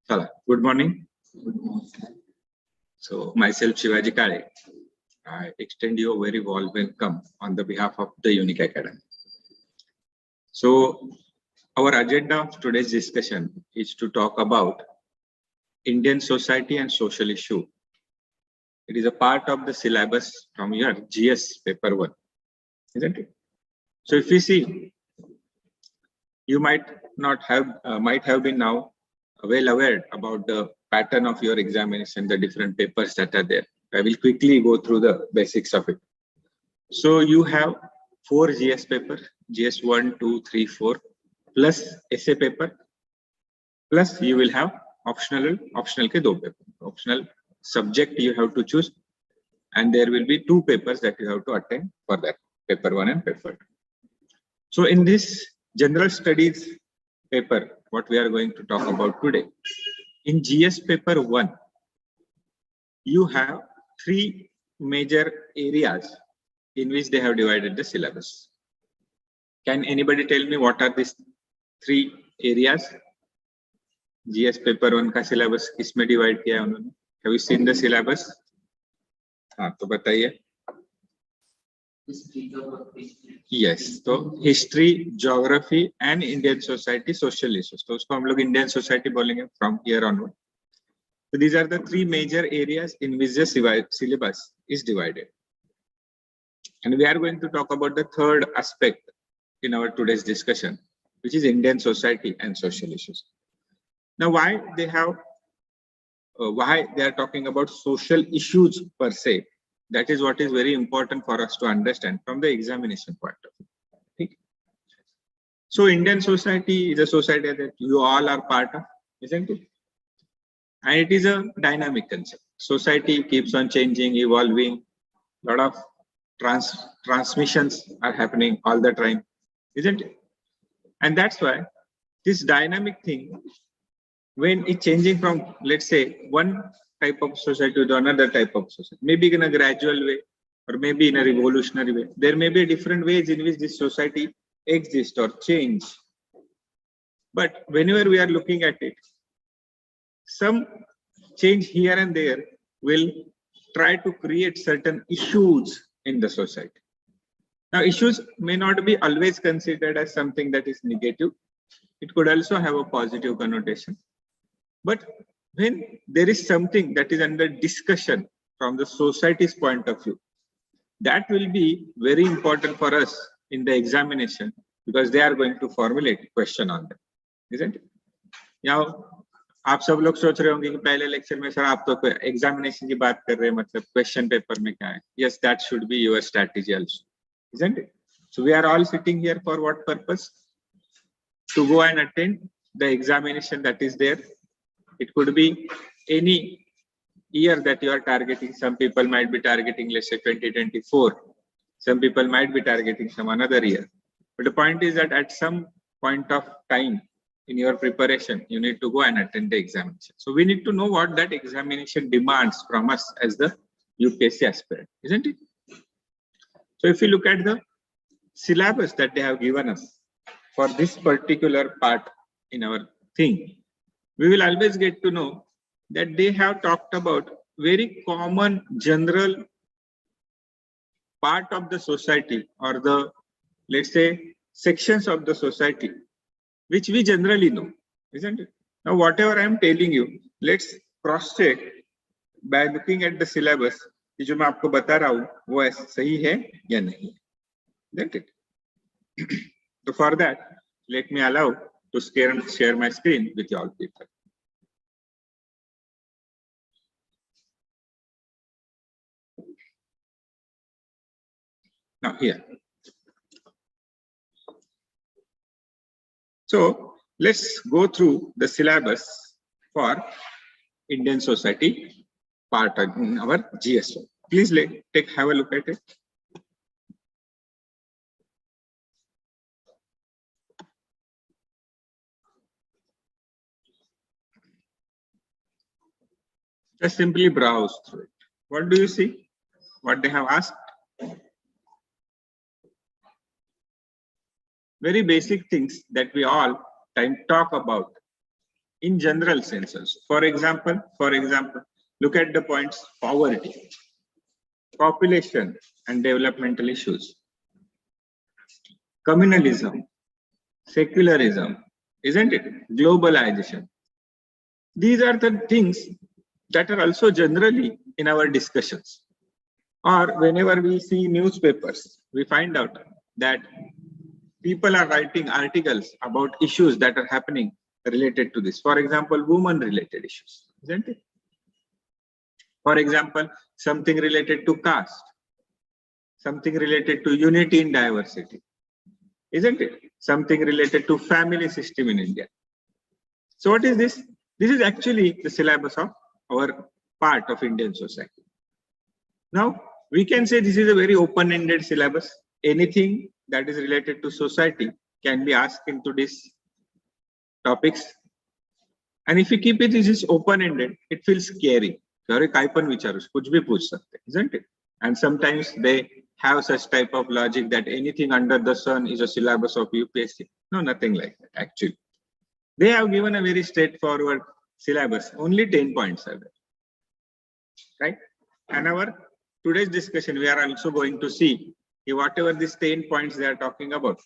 Hello, good morning. So, myself Shivaji Kale, I extend you a very warm welcome on the behalf of the Unique Academy. So, our agenda of today's discussion is to talk about Indian society and social issue. It is a part of the syllabus from your GS paper 1, isn't it? So, if we see, you might have been now well aware about the pattern of your examination, the different papers that are there. I will quickly go through the basics of it. So you have 4 GS papers, GS 1, 2, 3, 4, plus essay paper, plus you will have optional ke 2 paper, optional subject you have to choose, and there will be 2 papers that you have to attend for that, paper 1 and paper 2. So in this general studies paper, what we are going to talk about today, in GS paper 1, you have 3 major areas in which they have divided the syllabus. Can anybody tell me what are these 3 areas? GS paper 1 का syllabus किसमें divide किया है उन्होंने? Have you seen the syllabus? हाँ तो बताइए. Yes, तो history, geography and Indian society, social issues. तो उसको हम लोग Indian society बोलेंगे from here onward. So these are the 3 major areas in which the syllabus is divided. And we are going to talk about the third aspect in our today's discussion, which is Indian society and social issues. Now, why they are talking about social issues per se? That is what is very important for us to understand from the examination point of view. Okay? So Indian society is a society that you all are part of, isn't it? And it is a dynamic concept. Society keeps on changing, evolving. A lot of transmissions are happening all the time, isn't it? And that's why this dynamic thing, when it's changing from, let's say, one type of society to another type of society, maybe in a gradual way or maybe in a revolutionary way, there may be different ways in which this society exists or change. But whenever we are looking at it, some change here and there will try to create certain issues in the society. Now, issues may not be always considered as something that is negative. It could also have a positive connotation. But when there is something that is under discussion from the society's point of view, that will be very important for us in the examination because they are going to formulate a question on that, isn't it? Now, आप सब लोग सोच रहे होंगे कि पहले lecture में sir आप तो एग्जामिनेशन की बात कर रहे हैं, मतलब क्वेश्चन पेपर में क्या है? Yes, that should be your strategy also, isn't it? So we are all sitting here for what purpose? To go and attend the examination that is there. It could be any year that you are targeting. Some people might be targeting, let's say 2024. Some people might be targeting some another year. But the point is that at some point of time in your preparation, you need to go and attend the examination. So we need to know what that examination demands from us as the UPSC aspirant, isn't it? So if you look at the syllabus that they have given us for this particular part in our thing, we will always get to know that they have talked about very common general part of the society or the, let's say, sections of the society which we generally know, isn't it? Now, whatever I am telling you, let's cross-check by looking at the syllabus. कि जो मैं आपको बता रहा हूँ वो सही है या नहीं, isn't it? So for that, let me allow to share my screen with you all people. Now here. So let's go through the syllabus for Indian society part in our GS. Please have a look at it. Just simply browse through it. What do you see? What they have asked? Very basic things that we all time talk about in general sense also. For example, look at the points: poverty, population and developmental issues, communalism, secularism, isn't it? Globalization. These are the things that are also generally in our discussions. Or whenever we see newspapers, we find out that people are writing articles about issues that are happening related to this. For example, women-related issues, isn't it? For example, something related to caste, something related to unity in diversity, isn't it? Something related to family system in India. So what is this? This is actually the syllabus of our part of Indian society. Now, we can say this is a very open-ended syllabus. Anything that is related to society can be asked into these topics. And if you keep it, this is open-ended, it feels scary. Isn't it? And sometimes they have such type of logic that anything under the sun is a syllabus of UPSC. No, nothing like that, actually. They have given a very straightforward syllabus. Only 10 points are there. Right? And our today's discussion, we are also going to see whatever these 10 points they are talking about.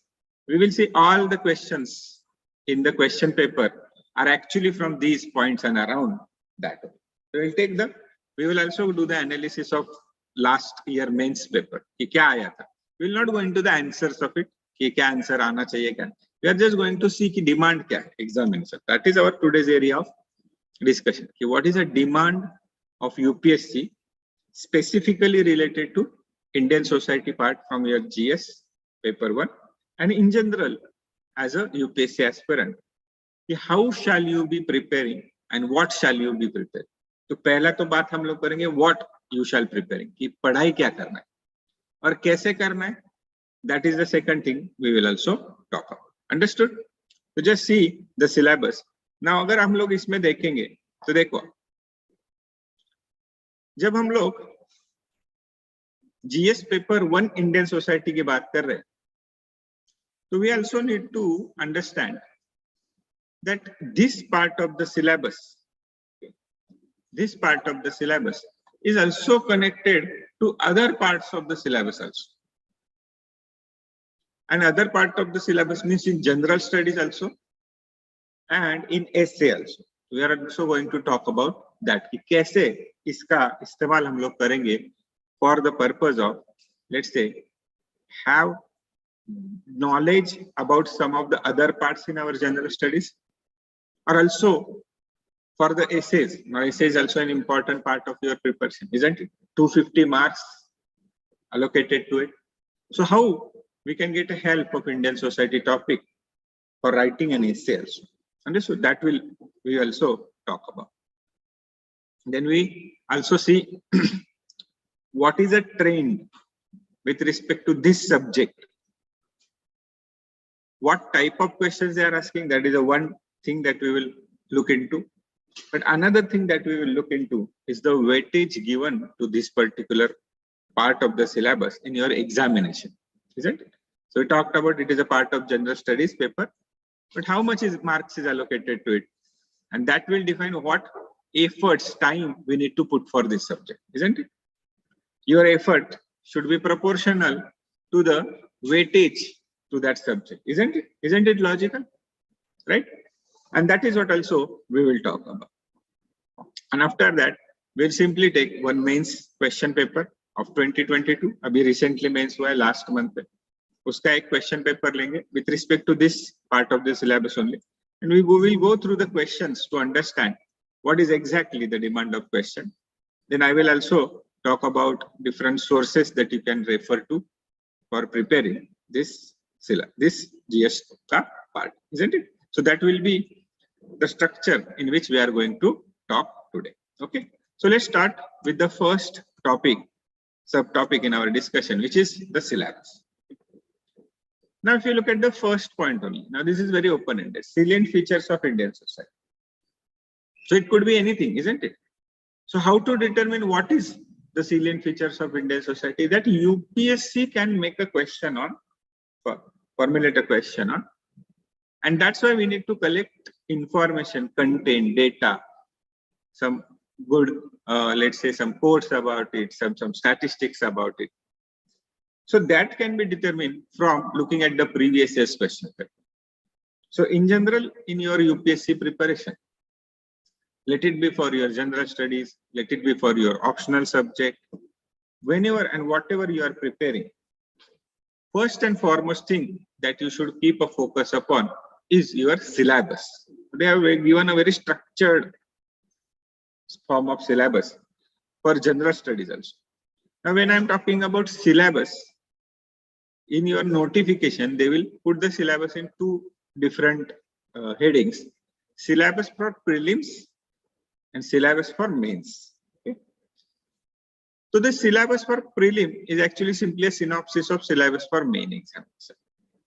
We will see all the questions in the question paper are actually from these points and around that. So we will also do the analysis of last year mains paper. We will not go into the answers of it. Answer aana chahiye kya. We are just going to see demand kya exam answer. That is our today's area of discussion. What is a demand of UPSC specifically related to Indian society part from your GS paper 1 and in general as a UPSC aspirant. How shall you be preparing and what shall you be preparing? तो पहला तो बात हम लोग करेंगे what you shall preparing कि पढ़ाई क्या करना है और कैसे करना है. That is the second thing we will also talk about. Understood? So just see the syllabus. Now अगर हम लोग इसमें देखेंगे तो देखो जब हम लोग GS पेपर 1 इंडियन सोसाइटी की बात कर रहे हैं तो we also need to understand that this part of the syllabus is also connected to other parts of the syllabus also. And other part of the syllabus means in general studies also and in essay also. We are also going to talk about that. कि कैसे इसका इस्तेमाल हम लोग करेंगे for the purpose of, let's say, have knowledge about some of the other parts in our general studies, or also for the essays. Now, essay is also an important part of your preparation, isn't it? 250 marks allocated to it. So how we can get a help of Indian society topic for writing an essay also. Understood? That will we also talk about. Then we also see what is a trend with respect to this subject. What type of questions they are asking, that is the one thing that we will look into. But another thing that we will look into is the weightage given to this particular part of the syllabus in your examination, isn't it? So we talked about it is a part of general studies paper, but how much marks is allocated to it? And that will define what efforts, time we need to put for this subject, isn't it? Your effort should be proportional to the weightage to that subject, isn't it? Isn't it logical? Right? And that is what also we will talk about. And after that, we'll simply take one mains question paper of 2022. Abhi recently mains hua hai last month. Uska ek question paper lenge with respect to this part of the syllabus only. And we will go through the questions to understand what is exactly the demand of question. Then I will also talk about different sources that you can refer to for preparing this GS part, isn't it? So that will be the structure in which we are going to talk today. Okay, so let's start with the first topic, subtopic in our discussion, which is the syllabus. Now, if you look at the first point only, now this is very open-ended, salient features of Indian society. So it could be anything, isn't it? So how to determine what is the salient features of Indian society that UPSC can make a question on, formulate a question on. And that's why we need to collect information, content, data, some good, let's say some quotes about it, some statistics about it. So that can be determined from looking at the previous year's question paper. So in general, in your UPSC preparation, let it be for your general studies, let it be for your optional subject, whenever and whatever you are preparing, first and foremost thing that you should keep a focus upon is your syllabus. They have given a very structured form of syllabus for general studies also. Now, when I'm talking about syllabus, in your notification, they will put the syllabus in two different headings: syllabus for prelims and syllabus for mains. Okay? So the syllabus for prelim is actually simply a synopsis of syllabus for main examination.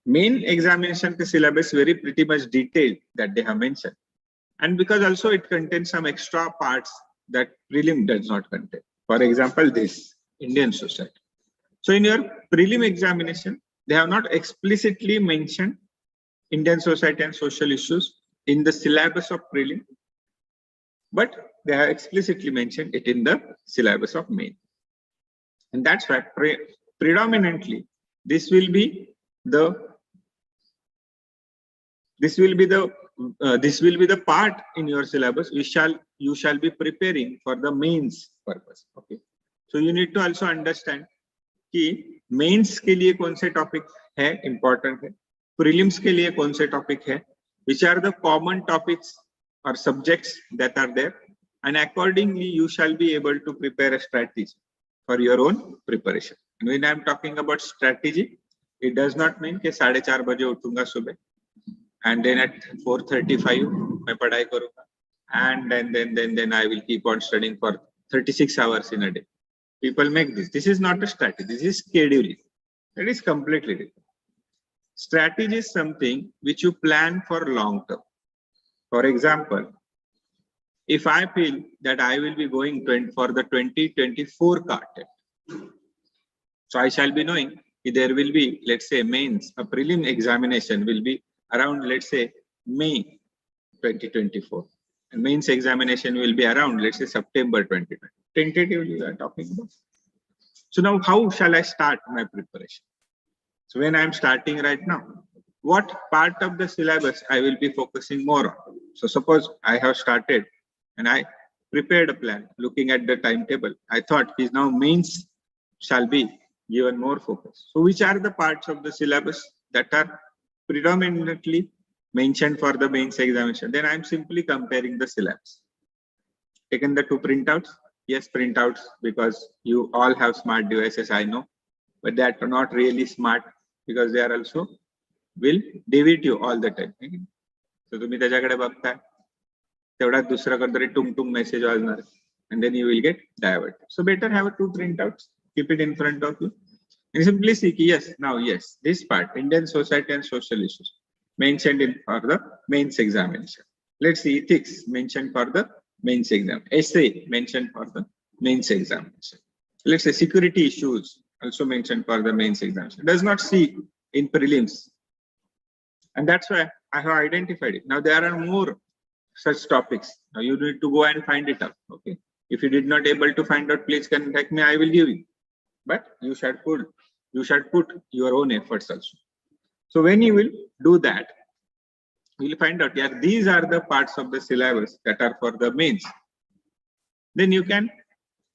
Main examination the syllabus very pretty much detailed that they have mentioned, and because also it contains some extra parts that prelim does not contain. For example, this Indian society. So in your prelim examination, they have not explicitly mentioned Indian society and social issues in the syllabus of prelim, but they have explicitly mentioned it in the syllabus of main. And that's why predominantly this will be the part in your syllabus you shall be preparing for the mains purpose. Okay, so you need to also understand कि mains के लिए कौन से topic है important है, prelims के लिए कौन से topic है, which are the common topics or subjects that are there, and accordingly you shall be able to prepare a strategy for your own preparation. And when I am talking about strategy, it does not mean कि 4:30 बजे उठूंगा सुबह and then at 4:35 मैं पढ़ाई करूंगा and then I will keep on studying for 36 hours in a day. People make this. This is not a strategy. This is scheduling. It is completely different. Strategy is something which you plan for long term. For example, if I feel that I will be going for the 2024 CAT, so I shall be knowing that there will be, let's say, mains, a prelim examination will be around, let's say, May 2024. And mains examination will be around, let's say, September 2020. Tentatively, we are talking about. So now, how shall I start my preparation? So when I am starting right now, what part of the syllabus I will be focusing more on? So suppose I have started and I prepared a plan looking at the timetable. I thought is now mains shall be given more focus. So which are the parts of the syllabus that are predominantly mentioned for the mains examination? Then I am simply comparing the syllabus. Taken the two printouts. Yes, printouts, because you all have smart devices, I know, but they are not really smart because they are also will divert you all the time. So तुम्ही त्याच्याकडे बघताय तेवढा दुसरा कोणतरी टुंग message वाजणार and then you will get diverted. So better have two printouts, keep it in front of you and simply see yes, now yes, this part, Indian society and social issues, mentioned in for the mains examination. Let's see, ethics mentioned for the mains exam, essay mentioned for the mains examination. Let's say security issues also mentioned for the mains examination. Does not see in prelims, and that's why I have identified it. Now there are more such topics. Now you need to go and find it out. Okay, if you did not able to find out, please contact me. I will give you. But you should put your own efforts also. So when you will do that, you will find out, yeah, these are the parts of the syllabus that are for the mains. Then you can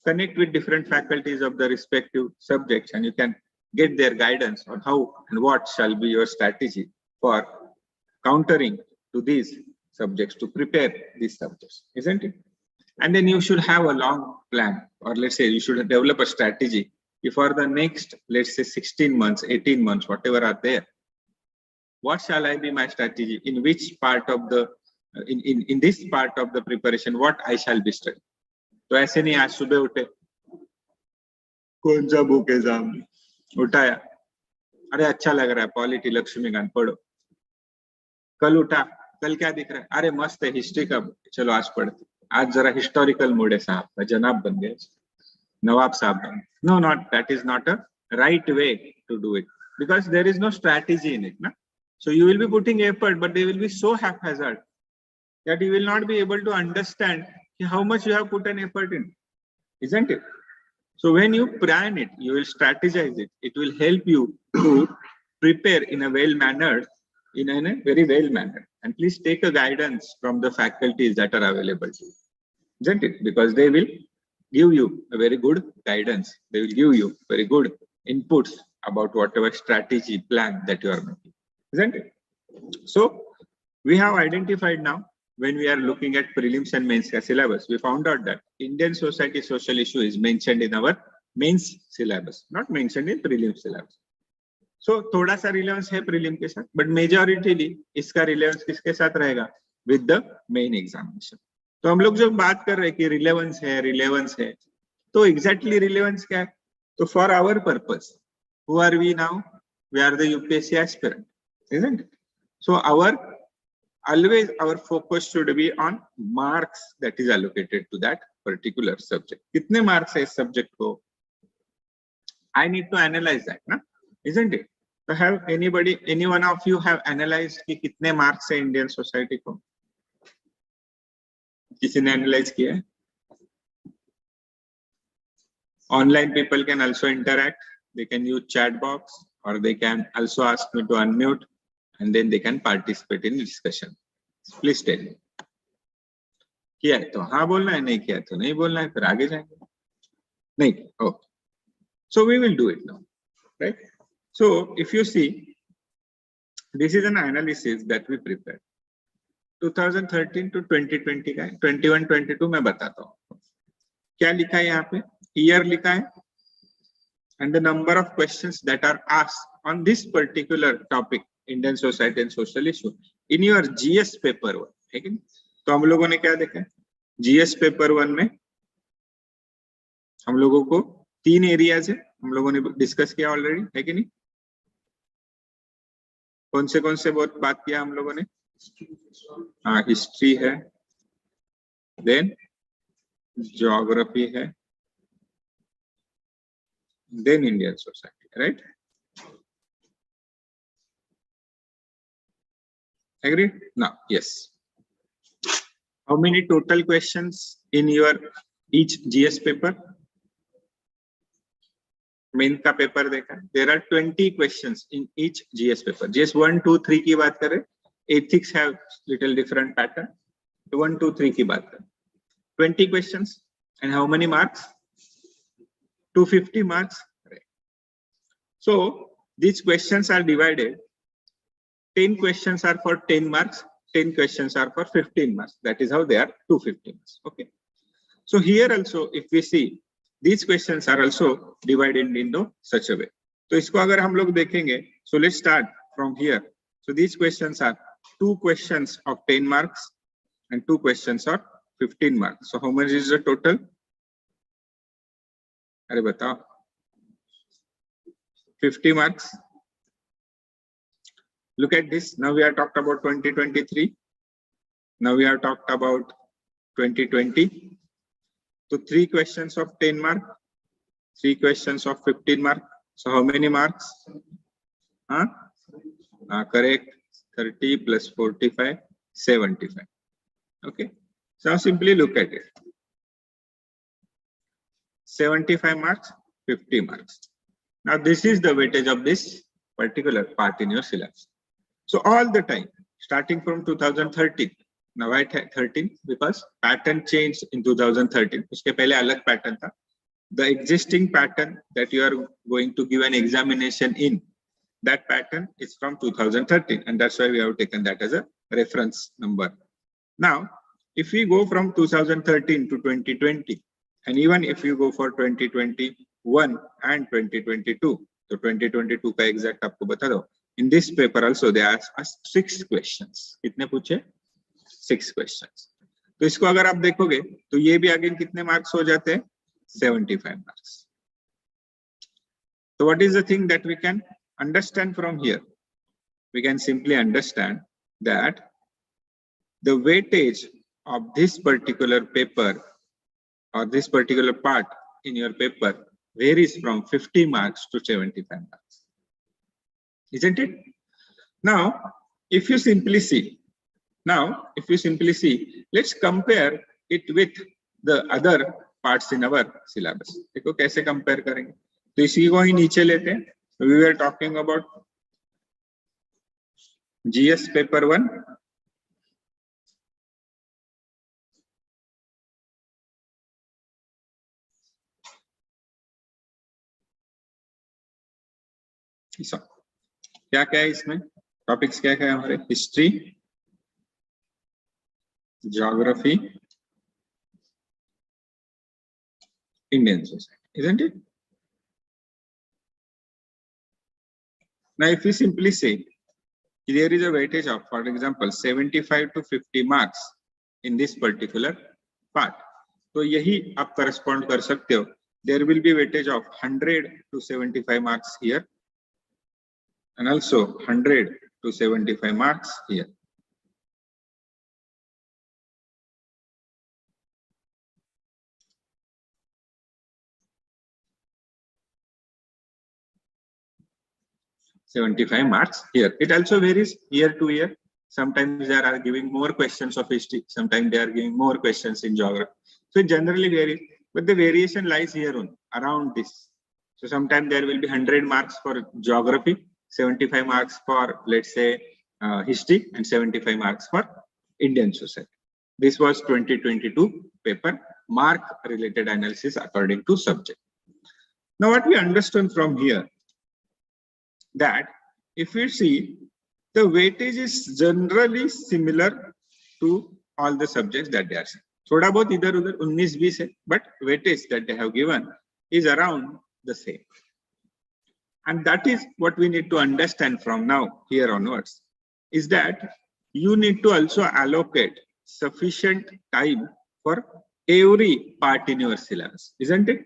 connect with different faculties of the respective subjects and you can get their guidance on how and what shall be your strategy for countering to these subjects to prepare these subjects, isn't it? And then you should have a long plan, or let's say you should develop a strategy for the next, let's say 16 months, 18 months, whatever are there. What shall I be my strategy? In which part of the, in this part of the preparation, what I shall be studying? तो ऐसे नहीं आज सुबह उठे कौन सा book exam उठाया, अरे अच्छा लग रहा है पॉलिटी लक्ष्मीकांत पढ़ो, कल उठा कल क्या दिख रहा है, अरे मस्त है हिस्ट्री का, चलो आज पढ़ते, आज जरा हिस्टोरिकल मूड है साहब, जनाब बन गए, नवाब साहब बन गए. No, not that is not a right way to do it because there is no strategy in it, na? So you will be putting effort, but they will be so haphazard that you will not be able to understand how much you have put an effort in, isn't it? So when you plan it, you will strategize it. It will help you to prepare in a well-mannered, in a very well-mannered. And please take a guidance from the faculties that are available to you, isn't it? Because they will give you a very good guidance. They will give you very good inputs about whatever strategy plan that you are making, isn't it? So we have identified now, when we are looking at prelims and mains syllabus, we found out that Indian society social issue is mentioned in our mains syllabus, not mentioned in prelim syllabus. So थोड़ा सा relevance है prelim के साथ, but majority इसका relevance किसके साथ रहेगा? With the main examination. तो हम लोग जब बात कर रहे हैं कि relevance है, तो exactly relevance क्या है? तो for our purpose, who are we now? We are the UPSC aspirant, isn't it? So always our focus should be on marks that is allocated to that particular subject. कितने marks है इस subject को? I need to analyze that, ना? Isn't it? So have any one of you have analyzed कि कितने marks है Indian society को? किसी ने analyze किया है? Online people can also interact. They can use chat box, or they can also ask me to unmute, and then they can participate in the discussion. Please tell me. किया है तो हाँ बोलना है, नहीं किया है तो नहीं बोलना है, फिर आगे जाएंगे. नहीं, okay. So we will do it now, right? So if you see, this is an analysis that we prepared. 2013 to 2020 का 21-22 मैं बताता हूँ. क्या लिखा है यहाँ पे? Year लिखा है, and the number of questions that are asked on this particular topic, Indian society and social issue, in your GS paper 1. ठीक है? तो हम लोगों ने क्या देखा है? GS paper 1 में हम लोगों को 3 एरियाज है, हम लोगों ने डिस्कस किया ऑलरेडी, है कि नहीं? कौन से बहुत बात किया हम लोगों ने? हाँ, हिस्ट्री है, देन ज्योग्राफी है, then Indian society, right? Agree? Now, yes. How many total questions in your each GS paper? Main का पेपर देखा, there are 20 questions in each GS paper. GS 1, 2, 3 की बात करें, ethics have little different pattern. 1, 2, 3 की बात करें, 20 questions, and how many marks? 250 marks. Right. So these questions are divided. 10 questions are for 10 marks, 10 questions are for 15 marks. That is how they are 250 marks. Okay. So here also, if we see, these questions are also divided into such a way. So इसको अगर हम लोग देखेंगे, so let's start from here. So these questions are 2 questions of 10 marks and 2 questions of 15 marks. So how much is the total? अरे बताओ. 50 marks. Look at this. Now we are talked about 2023. Now we have talked about 2020. So 3 questions of 10 mark, 3 questions of 15 mark. So how many marks? Correct. 30 plus 45, 75. Okay. So now simply look at it. 75 marks, 50 marks. Now this is the weightage of this particular part in your syllabus. So all the time, starting from 2013. Now why 13? Because pattern changed in 2013. उसके पहले अलग pattern था. The existing pattern that you are going to give an examination in, that pattern is from 2013, and that's why we have taken that as a reference number. Now, if we go from 2013 to 2020, and even if you go for 2021 and 2022, so 2022 का exact आपको बता दो. In this paper also they asked us 6 questions. कितने पूछे? 6 questions. तो इसको अगर आप देखोगे तो ये भी अगेन कितने मार्क्स हो जाते हैं? 75 marks. So what is the thing that we can understand from here? We can simply understand that the weightage of this particular paper or this particular part in your paper varies from 50 marks to 75 marks. Isn't it? Now, if you simply see, Now, if you simply see, let's compare it with the other parts in our syllabus. देखो कैसे compare करेंगे? तो इसी को ही नीचे लेते हैं. We were talking about GS paper 1. क्या क्या है इसमें? टॉपिक्स क्या क्या है हमारे? History, geography, Indian society, isn't it? Now, if we simply say there is a weightage of, for example, 75 to 50 marks in this particular part, तो यही आप correspond कर सकते हो. There will be weightage of 100 to 75 marks here, and also 100 to 75 marks here. $75 marks here. It also varies year to year. Sometimes they are giving more questions of history. Sometimes they are giving more questions in geography. So it generally varies, but the variation lies here on around this. So sometimes there will be 100 marks for geography, 75 marks for, let's say, history, and 75 marks for Indian society. This was 2022 paper mark related analysis according to subject. Now what we understand from here, that if we see, the weightage is generally similar to all the subjects that they are saying. थोड़ा बहुत इधर उधर 19-20 है, but weightage that they have given is around the same. And that is what we need to understand from now here onwards, is that you need to also allocate sufficient time for every part in your syllabus, isn't it?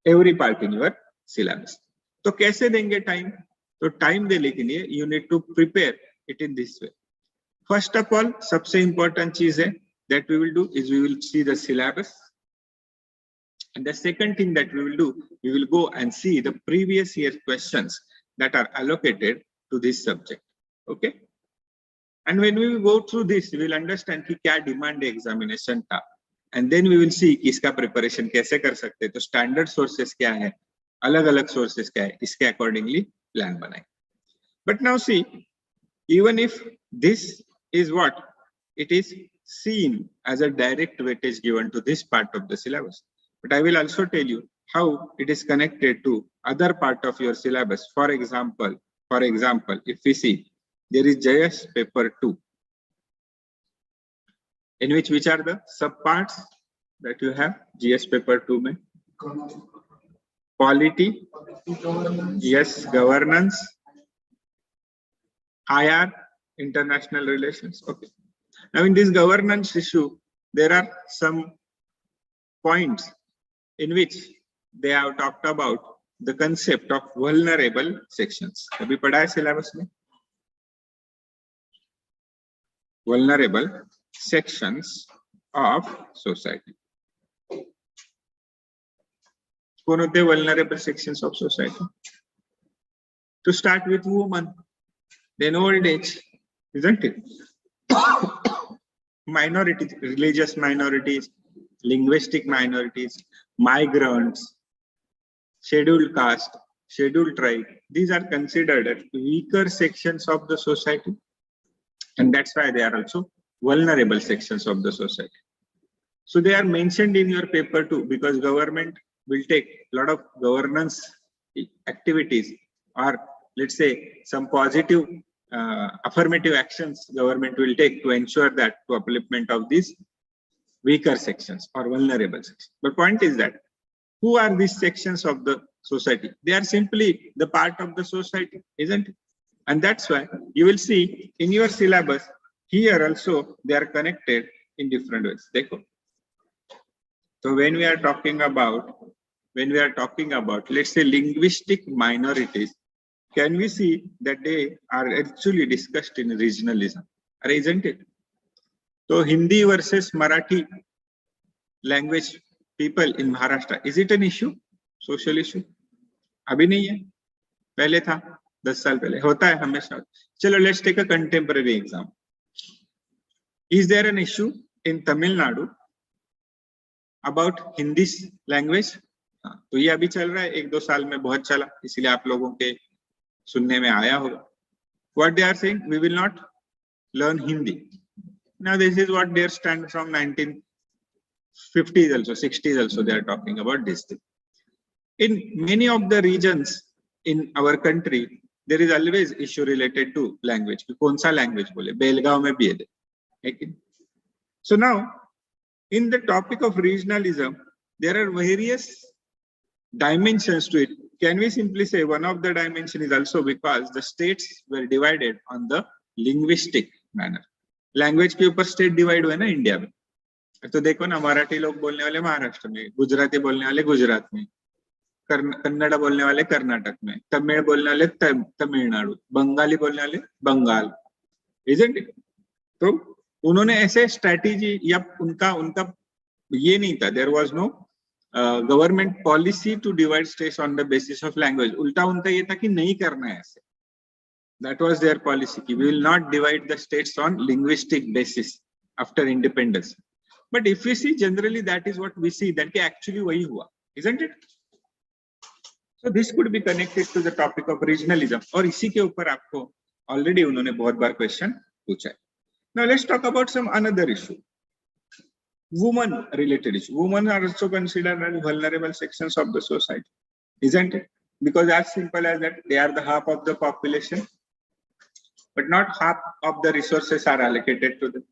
Every part in your syllabus. तो कैसे देंगे time? तो time देने के लिए you need to prepare it in this way. First of all, सबसे important चीज है that we will do is we will see the syllabus, and the second thing that we will do, we will go and see the previous year questions that are allocated to this subject. Okay, and when we will go through this, we will understand कि क्या demand examination था, and then we will see कि इसका preparation कैसे कर सकते हैं. तो standard sources क्या है, अलग अलग sources क्या है, इसके accordingly plan बनाए. But now see, even if this is what it is seen as a direct weightage given to this part of the syllabus, but I will also tell you how it is connected to other part of your syllabus. For example, if we see, there is GS paper 2, in which are the subparts that you have GS paper 2 mein? Polity, yes, governance, IR, international relations. Okay. Now in this governance issue, there are some points in which they have talked about the concept of vulnerable sections. अभी पढ़ा है syllabus में? Vulnerable sections of society. कौन होते हैं vulnerable sections of society? To start with women, then old age, isn't it? Minorities, religious minorities, linguistic minorities, migrants, scheduled caste, scheduled tribe. These are considered as weaker sections of the society, and that's why they are also vulnerable sections of the society. So they are mentioned in your paper too, because government will take a lot of governance activities, or let's say some positive affirmative actions government will take to ensure that to upliftment of these weaker sections or vulnerable sections. But point is that who are these sections of the society? They are simply the part of the society, isn't it? And that's why you will see in your syllabus here also they are connected in different ways. Dekho. So when we are talking about let's say linguistic minorities, can we see that they are actually discussed in regionalism, isn't it? So Hindi versus Marathi language people in Maharashtra, is it an issue, social issue? अभी नहीं है, पहले था, 10 साल पहले. होता है हमेशा. चलो, let's take a contemporary example. Is there an issue in Tamil Nadu about Hindi language? तो ये अभी चल रहा है, 1-2 साल में बहुत चला, इसलिए आप लोगों के सुनने में आया होगा. What they are saying, we will not learn Hindi. Now this is what their stand from 1950s also, 60s also they are talking about this thing. In many of the regions in our country, there is always issue related to language. कौन सा language बोले? बेलगांव में भी है. So now, in the topic of regionalism, there are various dimensions to it. Can we simply say one of the dimension is also because the states were divided on the linguistic manner. Language के ऊपर state divide हुए ना India में. तो देखो ना, मराठी लोग बोलने वाले महाराष्ट्र में, गुजराती बोलने वाले गुजरात में, कन्नड़ बोलने वाले कर्नाटक में, तमिल बोलने वाले तमिलनाडु, बंगाली बोलने वाले बंगाल, isn't it? तो उन्होंने ऐसे स्ट्रेटेजी या उनका ये नहीं था. There was no government policy to divide states on the basis of language. उल्टा उनका ये था कि नहीं करना है ऐसे. That was their policy. We will not divide the states on linguistic basis after independence. But if we see generally, that is what we see, that actually वही हुआ, isn't it? So this could be connected to the topic of regionalism. और इसी के ऊपर आपको already उन्होंने बहुत बार question पूछा है. Now let's talk about some another issue. Women related issue. Women are also considered as vulnerable sections of the society, isn't it? Because as simple as that, they are the half of the population, but not half of the resources are allocated to them.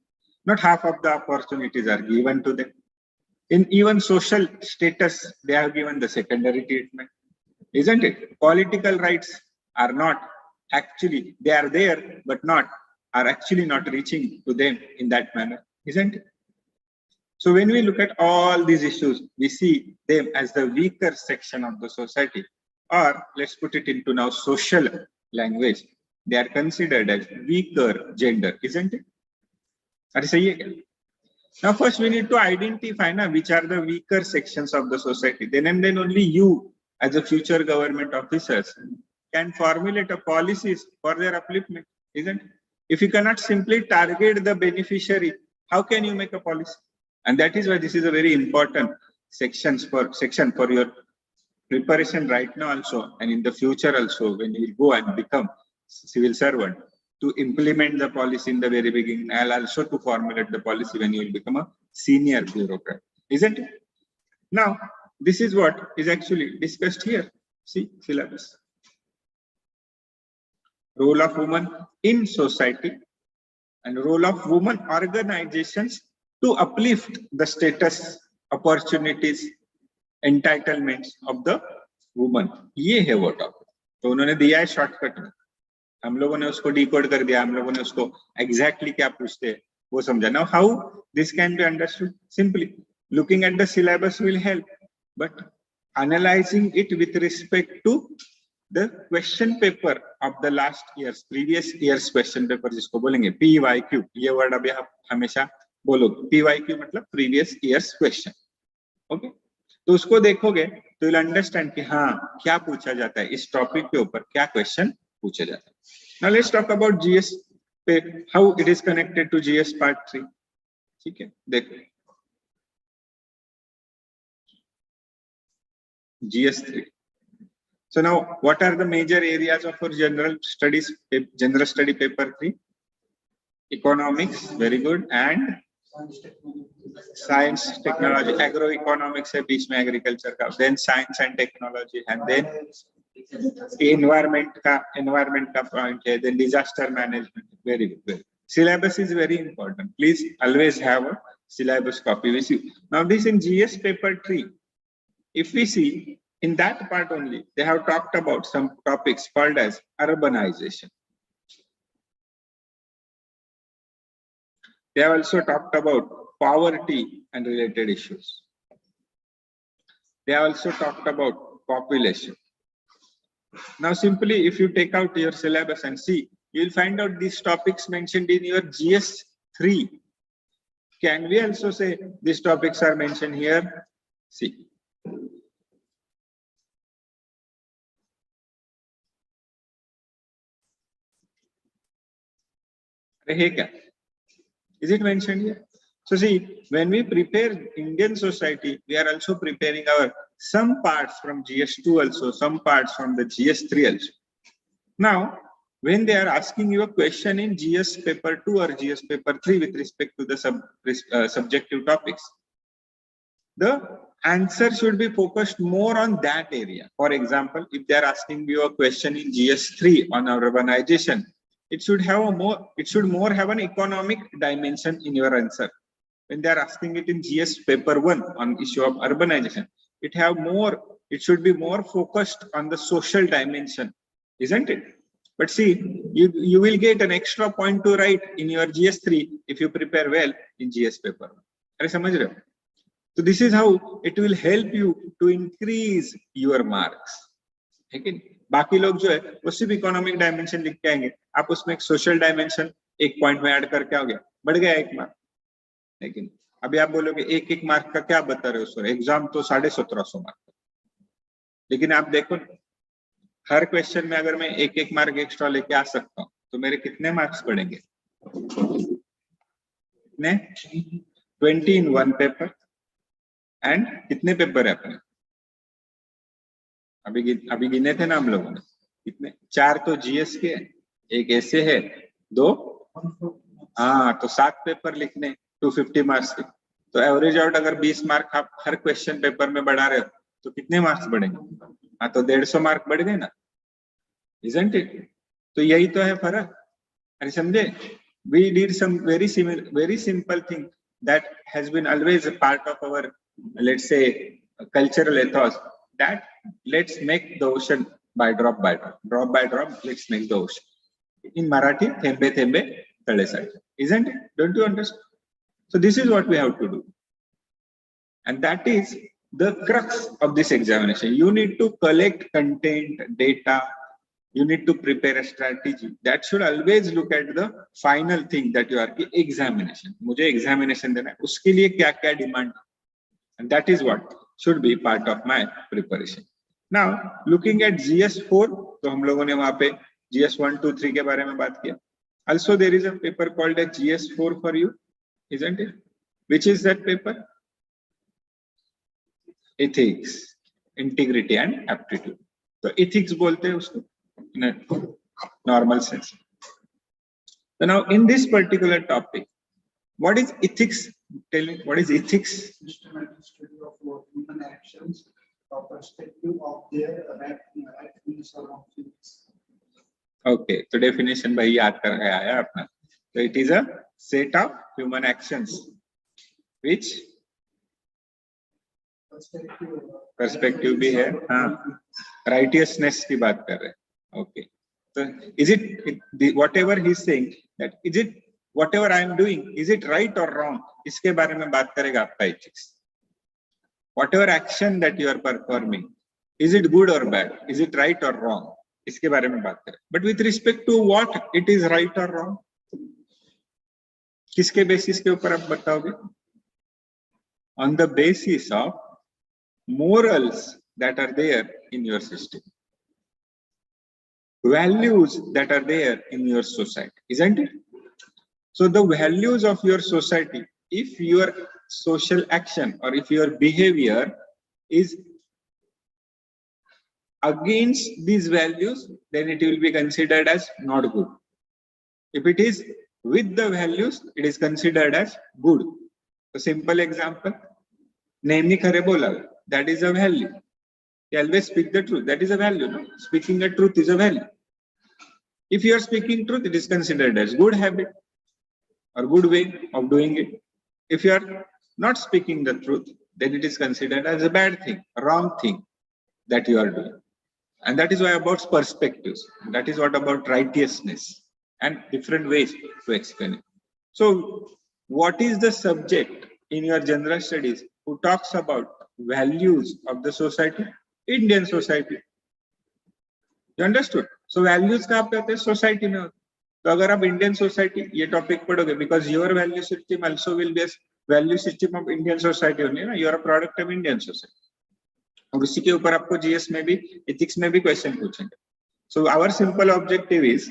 Not half of the opportunities are given to them. In even social status, they are given the secondary treatment, isn't it? Political rights are not actually, they are there, but are actually not reaching to them in that manner, isn't it? So when we look at all these issues, we see them as the weaker section of the society, or let's put it into now social language. They are considered as weaker gender, isn't it? Now first we need to identify which are the weaker sections of the society. Then and then only you as a future government officers can formulate a policies for their upliftment, isn't it? If you cannot simply target the beneficiary, how can you make a policy? And that is why this is a very important section for your preparation right now also, and in the future also, when you go and become civil servant, to implement the policy in the very beginning, and also to formulate the policy when you will become a senior bureaucrat, isn't it? Now, this is what is actually discussed here. See, syllabus. Role of women in society and role of women organizations to uplift the status, opportunities, entitlements of the woman. ये है वो topic. तो उन्होंने दिया है shortcut में, हम लोगों ने उसको डिकोड कर दिया, हम लोगों ने उसको एग्जैक्टली क्या पूछते हैं वो समझा. Now how this can be understood? Simply looking at the syllabus will help, but analyzing it with respect to the question paper of the last year's, previous year's question paper, जिसको बोलेंगे PYQ. ये word अभी आप हमेशा बोलो. PYQ मतलब previous year's question. Okay? तो उसको देखोगे तो you'll understand कि हाँ क्या पूछा जाता है इस टॉपिक के ऊपर, क्या क्वेश्चन पूछा जाता है. Now let's talk about GS, how it is connected to GS part 3. ठीक है, देखो GS 3. So now what are the major areas of our general study paper 3? Economics, very good, and science, technology, agroeconomics है बीच में agriculture का, then science and technology, and then environment का point है, then disaster management. Very good, very good. Syllabus is very important. Please always have a syllabus copy with you. Now this in GS paper 3, if we see in that part only, they have talked about some topics called as urbanization. They have also talked about poverty and related issues. They have also talked about population. Now simply if you take out your syllabus and see, you will find out these topics mentioned in your GS 3. Can we also say these topics are mentioned here? See. है क्या? Is it mentioned here? So see, when we prepare Indian society, we are also preparing our some parts from GS2 also, some parts from the GS3 also. Now, when they are asking you a question in GS paper 2 or GS paper 3 with respect to the subjective topics, the answer should be focused more on that area. For example, if they are asking you a question in GS3 on urbanization, it should more have an economic dimension in your answer. When they are asking it in GS paper 1 on issue of urbanization, it should be more focused on the social dimension, isn't it? But see, you will get an extra point to write in your GS3 if you prepare well in GS paper 1. Are you समझ रहे हो? So this is how it will help you to increase your marks. है कि नहीं? बाकी लोग जो है वो सिर्फ इकोनॉमिक डायमेंशन लिख के आएंगे, आप उसमें एक सोशल डायमेंशन एक पॉइंट में ऐड करके आओगे, बढ़ गया 1 मार्क. लेकिन अभी आप बोलोगे 1 मार्क का क्या बता रहे हो सर, एग्जाम तो 1750 मार्क. लेकिन आप देखो हर क्वेश्चन में अगर मैं 1 मार्क एक्स्ट्रा लेके आ सकता हूँ तो मेरे कितने मार्क्स बढ़ेंगे? कितने? 20 in 1 पेपर. एंड कितने पेपर है अपने? अभी गिने थे ना हम लोगों ने, कितने? 4 तो जीएस के, 1 ऐसे है, 2 तो 7 पेपर लिखने 250 मार्क्स के. तो एवरेज आउट अगर 20 मार्क आप हर क्वेश्चन पेपर में बढ़ा रहे हो तो कितने मार्क्स बढ़ेंगे? तो 150 मार्क बढ़ गए ना, isn't it? तो यही तो है फर्क. अरे समझे? We did some very simple thing that has been always a part of our, let's say, cultural ethos, that let's make the ocean by drop by drop, let's make the ocean. In Marathi, thembe thembe tale side, isn't it? Don't you understand? So this is what we have to do, and that is the crux of this examination. You need to collect content, data. You need to prepare a strategy that should always look at the final thing that you are examination. मुझे examination देना है, उसके लिए क्या क्या demand, and that is what should be part of my preparation. Now looking at GS4, तो हम लोगों ने वहाँ पे GS1, 2, 3 के बारे में बात किया. Also there is a paper called a GS4 for you, isn't it? Which is that paper? Ethics, integrity and aptitude. तो ethics बोलते हैं उसको in a normal sense. So now in this particular topic, what is ethics? Tell me, what is ethics? Systematic study of human actions from perspective of their rightfulness or wrongfulness. Okay, so definition भाई याद कर गया है अपना. So it is a set of human actions which perspective भी है, हाँ, righteousness की बात कर रहे हैं. Okay, so is it whatever he is saying, that is it whatever I am doing, is it right or wrong? इसके बारे में बात करेगा आपका ethics. Whatever action that you are performing, is it good or bad? Is it right or wrong? इसके बारे में बात करें. But with respect to what it is right or wrong, किसके बेसिस के ऊपर आप बताओगे? On the basis of morals that are there in your system, values that are there in your society, isn't it? So the values of your society, if your social action or if your behavior is against these values, then it will be considered as not good. If it is with the values, it is considered as good. So simple example, नेहमी खरे बोला, that is a value. You always speak the truth, that is a value. No? Speaking the truth is a value. If you are speaking truth, it is considered as good habit or good way of doing it. If you are not speaking the truth, then it is considered as a bad thing, a wrong thing that you are doing. And that is why about perspectives. That is what about righteousness and different ways to explain it. So what is the subject in your general studies who talks about values of the society? Indian society. You understood? So values कहाँ पे होते हैं? Society में होते हैं. तो अगर आप Indian society ये topic पढ़ोगे, because your value system also will be a value system of Indian society only, ना? You are a product of Indian society. और उसी के ऊपर आपको GS में भी, ethics में भी question पूछेंगे. So our simple objective is,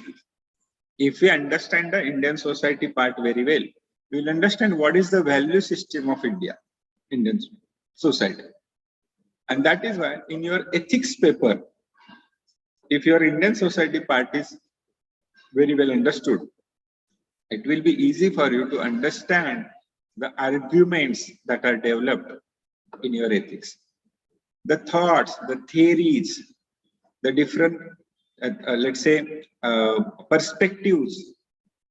if we understand the Indian society part very well, you will understand what is the value system of Indian society. And that is why in your ethics paper, if your Indian society part is very well understood, it will be easy for you to understand the arguments that are developed in your ethics. The thoughts, the theories, the different, let's say, perspectives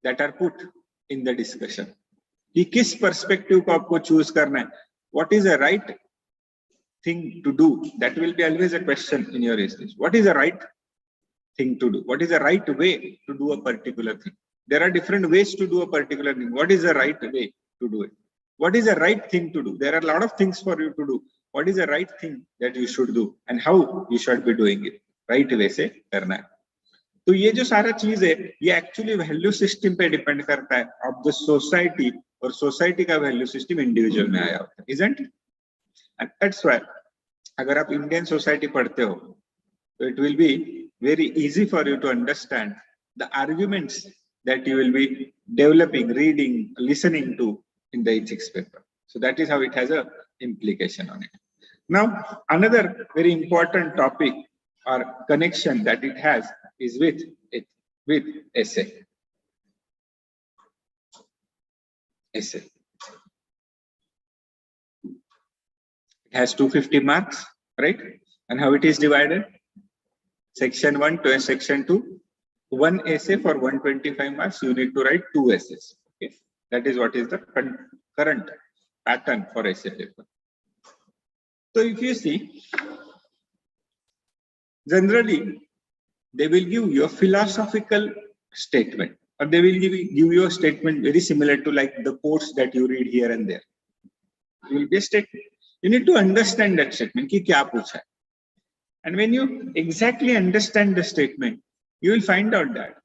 that are put in the discussion. कि किस perspective को आपको choose करना है? What is the right thing to do? That will be always a question in your essays. What is the right thing to do? What is the right way to do a particular thing? There are different ways to do a particular thing. What is the right way to do it? What is the right thing to do? There are a lot of things for you to do. What is the right thing that you should do and how you should be doing it? Right way से करना है. तो ये जो सारा चीज है ये एक्चुअली वैल्यू सिस्टम पे डिपेंड करता है ऑफ द सोसाइटी, और सोसाइटी का वैल्यू सिस्टम इंडिविजुअल में आया होता है, इजंट? एंड दैट्स व्हाई अगर आप इंडियन सोसाइटी पढ़ते हो तो it will be very easy for you to understand the arguments that you will be developing, reading, listening to in the ethics paper. So that is how it has a implication on it. Now, another very important topic or connection that it has is with essay. Essay. It has 250 marks, right? And how it is divided? Section 1 to section 2, one essay for 125 marks. You need to write 2 essays. Okay, that is what is the current pattern for essay paper. So if you see, generally they will give you a philosophical statement, or they will give you a statement very similar to like the quotes that you read here and there. It will be a statement. You need to understand that statement कि क्या पूछा है. And when you exactly understand the statement, you will find out that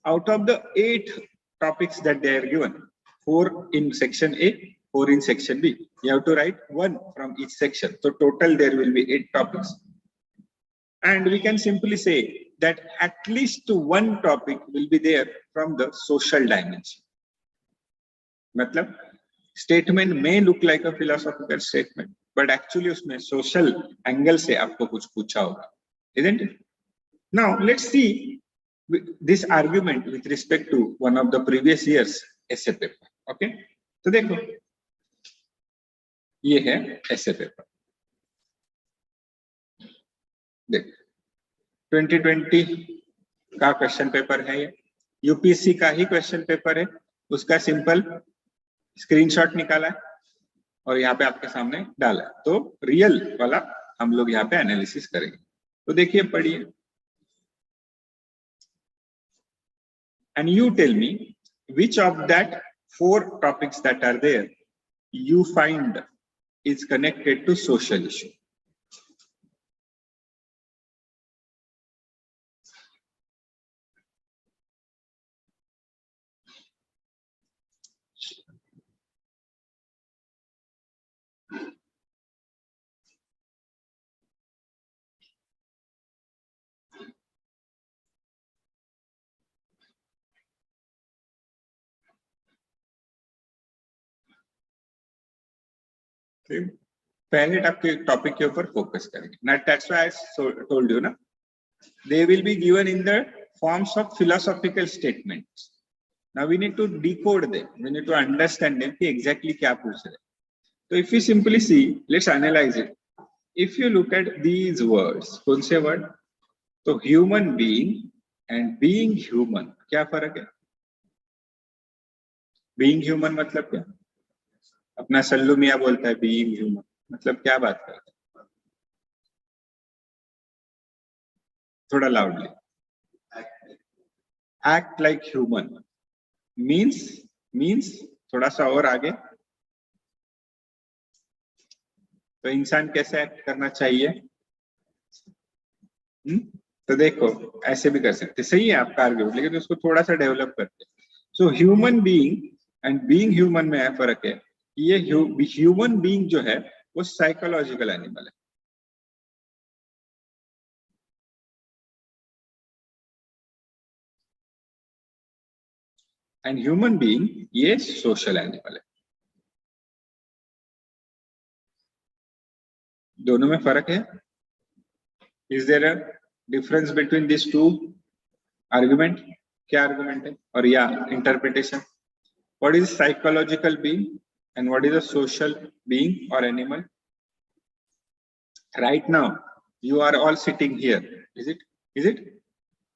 out of the 8 topics that they are given, 4 in section A, 4 in section B, you have to write 1 from each section. So total there will be 8 topics. And we can simply say that at least 1 topic will be there from the social dimension. मतलब statement may look like a philosophical statement, but actually उसमें social angle से आपको कुछ पूछा होगा, isn't it? Now let's see this argument with respect to one of the previous years essay paper. Okay, तो देखो ये है essay paper. देखो 2020 का क्वेश्चन पेपर है ये, यूपीएससी का ही क्वेश्चन पेपर है, उसका सिंपल स्क्रीनशॉट निकाला है और यहाँ पे आपके सामने डाला है. तो रियल वाला हम लोग यहाँ पे एनालिसिस करेंगे. तो देखिए पढ़िए, and you tell me which of that 4 topics that are there you find is connected to social issue. पहले आपके टॉपिक के ऊपर फोकस करेंगे. That's why I told you ना, they will be given in the forms of philosophical statements. Now we need to decode them. We need to understand them कि exactly क्या पूछ रहे. So if you simply see, let's analyze it. If you look at these words, कौन से word? तो human being and being human, क्या फर्क है? Being human मतलब क्या? अपना सल्लू मियाँ बोलता है being human, मतलब क्या बात करता है? थोड़ा loudly. Act like human means थोड़ा सा और आगे, तो इंसान कैसे एक्ट करना चाहिए? तो देखो ऐसे भी कर सकते, सही है आपका आर्ग्यूमेंट, लेकिन उसको थोड़ा सा डेवलप करते. So human being and being human में फर्क है. ये ह्यूमन बीइंग जो है वो साइकोलॉजिकल एनिमल है. एंड ह्यूमन बीइंग ये सोशल एनिमल है। दोनों में फर्क है? Is there a difference between this two argument? क्या आर्गुमेंट है और या interpretation? What is psychological being and what is a social being और animal? Right now you are all sitting here, is it?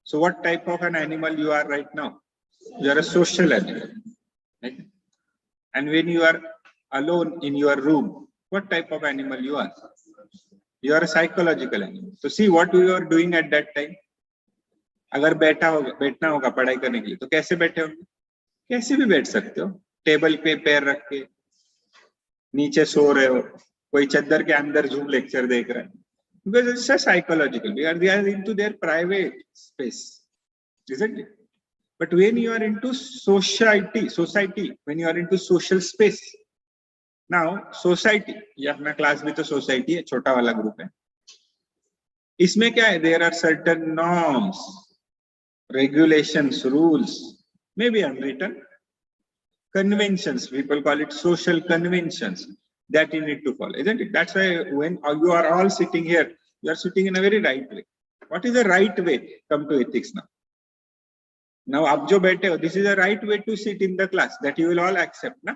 So what type of an animal you are right now? You are a social animal, right? And when you are alone in your room, what type of animal you are? You are a psychological animal. So see what you are doing at that time. अगर बैठना होगा पढ़ाई करने के लिए तो कैसे बैठे होंगे? कैसे भी बैठ सकते हो, टेबल पे पैर रख के, नीचे सो रहे हो, कोई चद्दर के अंदर जूम लेक्चर देख रहा है, because it's a psychological, they are into their private space, isn't it? But when you are into society, when you are into social space, now society, ये अपना क्लास भी तो सोसाइटी है, छोटा वाला ग्रुप है, इसमें क्या है? there are certain norms, regulations, rules, maybe unwritten conventions, people call it social conventions, that you need to follow, isn't it? That's why when you are all sitting here, you are sitting in a very right way. What is the right way? Come to ethics now. Now आप जो बैठे हो, this is the right way to sit in the class, that you will all accept ना?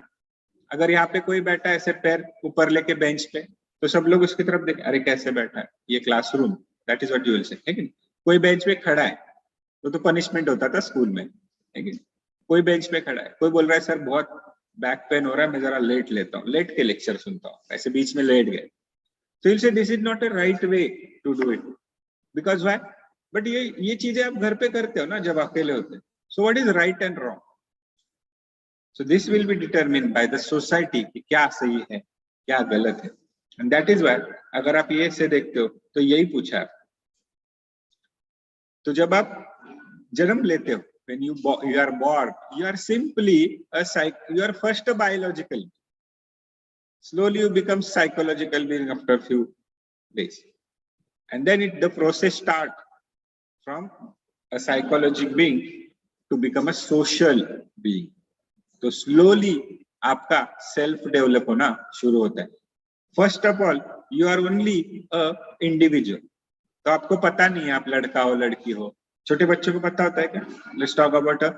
अगर यहाँ पे कोई बैठा है ऐसे पैर ऊपर लेके बेंच पे, तो सब लोग उसकी तरफ देखें, अरे कैसे बैठा है, ये classroom, that is what you will say, है कि नहीं? कोई बेंच पे खड़ा है तो पनिशमेंट होता था स्कूल में, है कि नहीं? कोई बेंच पे खड़ा है, कोई बोल रहा है सर बहुत बैक पेन हो रहा है, मैं जरा लेट लेता हूँ, लेट के लेक्चर सुनता हूँ, ऐसे बीच में लेट गए, तो you'll say this is not a right way to do it, because why? But ये चीजें आप घर पे करते हो ना जब अकेले होते हैं, so what is right and wrong? So this will be determined by the society कि क्या सही है क्या गलत है, and that is why अगर आप ये से देखते हो तो यही पूछा है। तो जब आप जन्म लेते हो, when you are born, you are simply you are first a biological, slowly you become psychological being after a few days, and then the process start from a psychological being to become a social being. तो slowly आपका self develop होना शुरू होता है. First of all, you are only a individual. तो आपको पता नहीं है आप लड़का हो लड़की हो. छोटे बच्चों को पता होता है क्या? Let's talk about a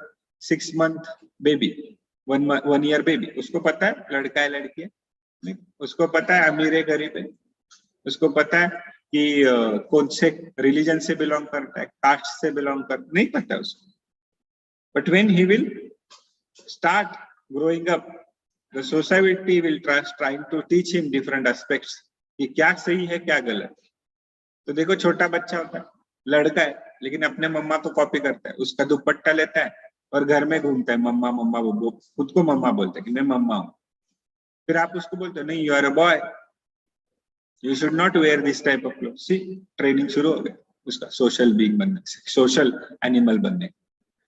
6-month baby, 1 year baby. उसको पता है लड़का है लड़की है? नहीं. उसको पता है अमीर है गरीब है? उसको पता है कि कौन से रिलीजन से बिलोंग करता है, कास्ट से बिलोंग करता है? नहीं पता उसको. But when he will start growing up, the society will trying to teach him different aspects कि क्या सही है क्या गलत. तो देखो छोटा बच्चा होता है, लड़का है लेकिन अपने मम्मा को कॉपी करता है, उसका दुपट्टा लेता है और घर में घूमता है, मम्मा मम्मा, वो खुद को मम्मा बोलता है कि मैं मम्मा हूँ. फिर आप उसको बोलते हो नहीं, you are a boy, you should not wear this type of cloth. See training शुरू हो गई उसका सोशल बीइंग बनने से, सोशल एनिमल बनने.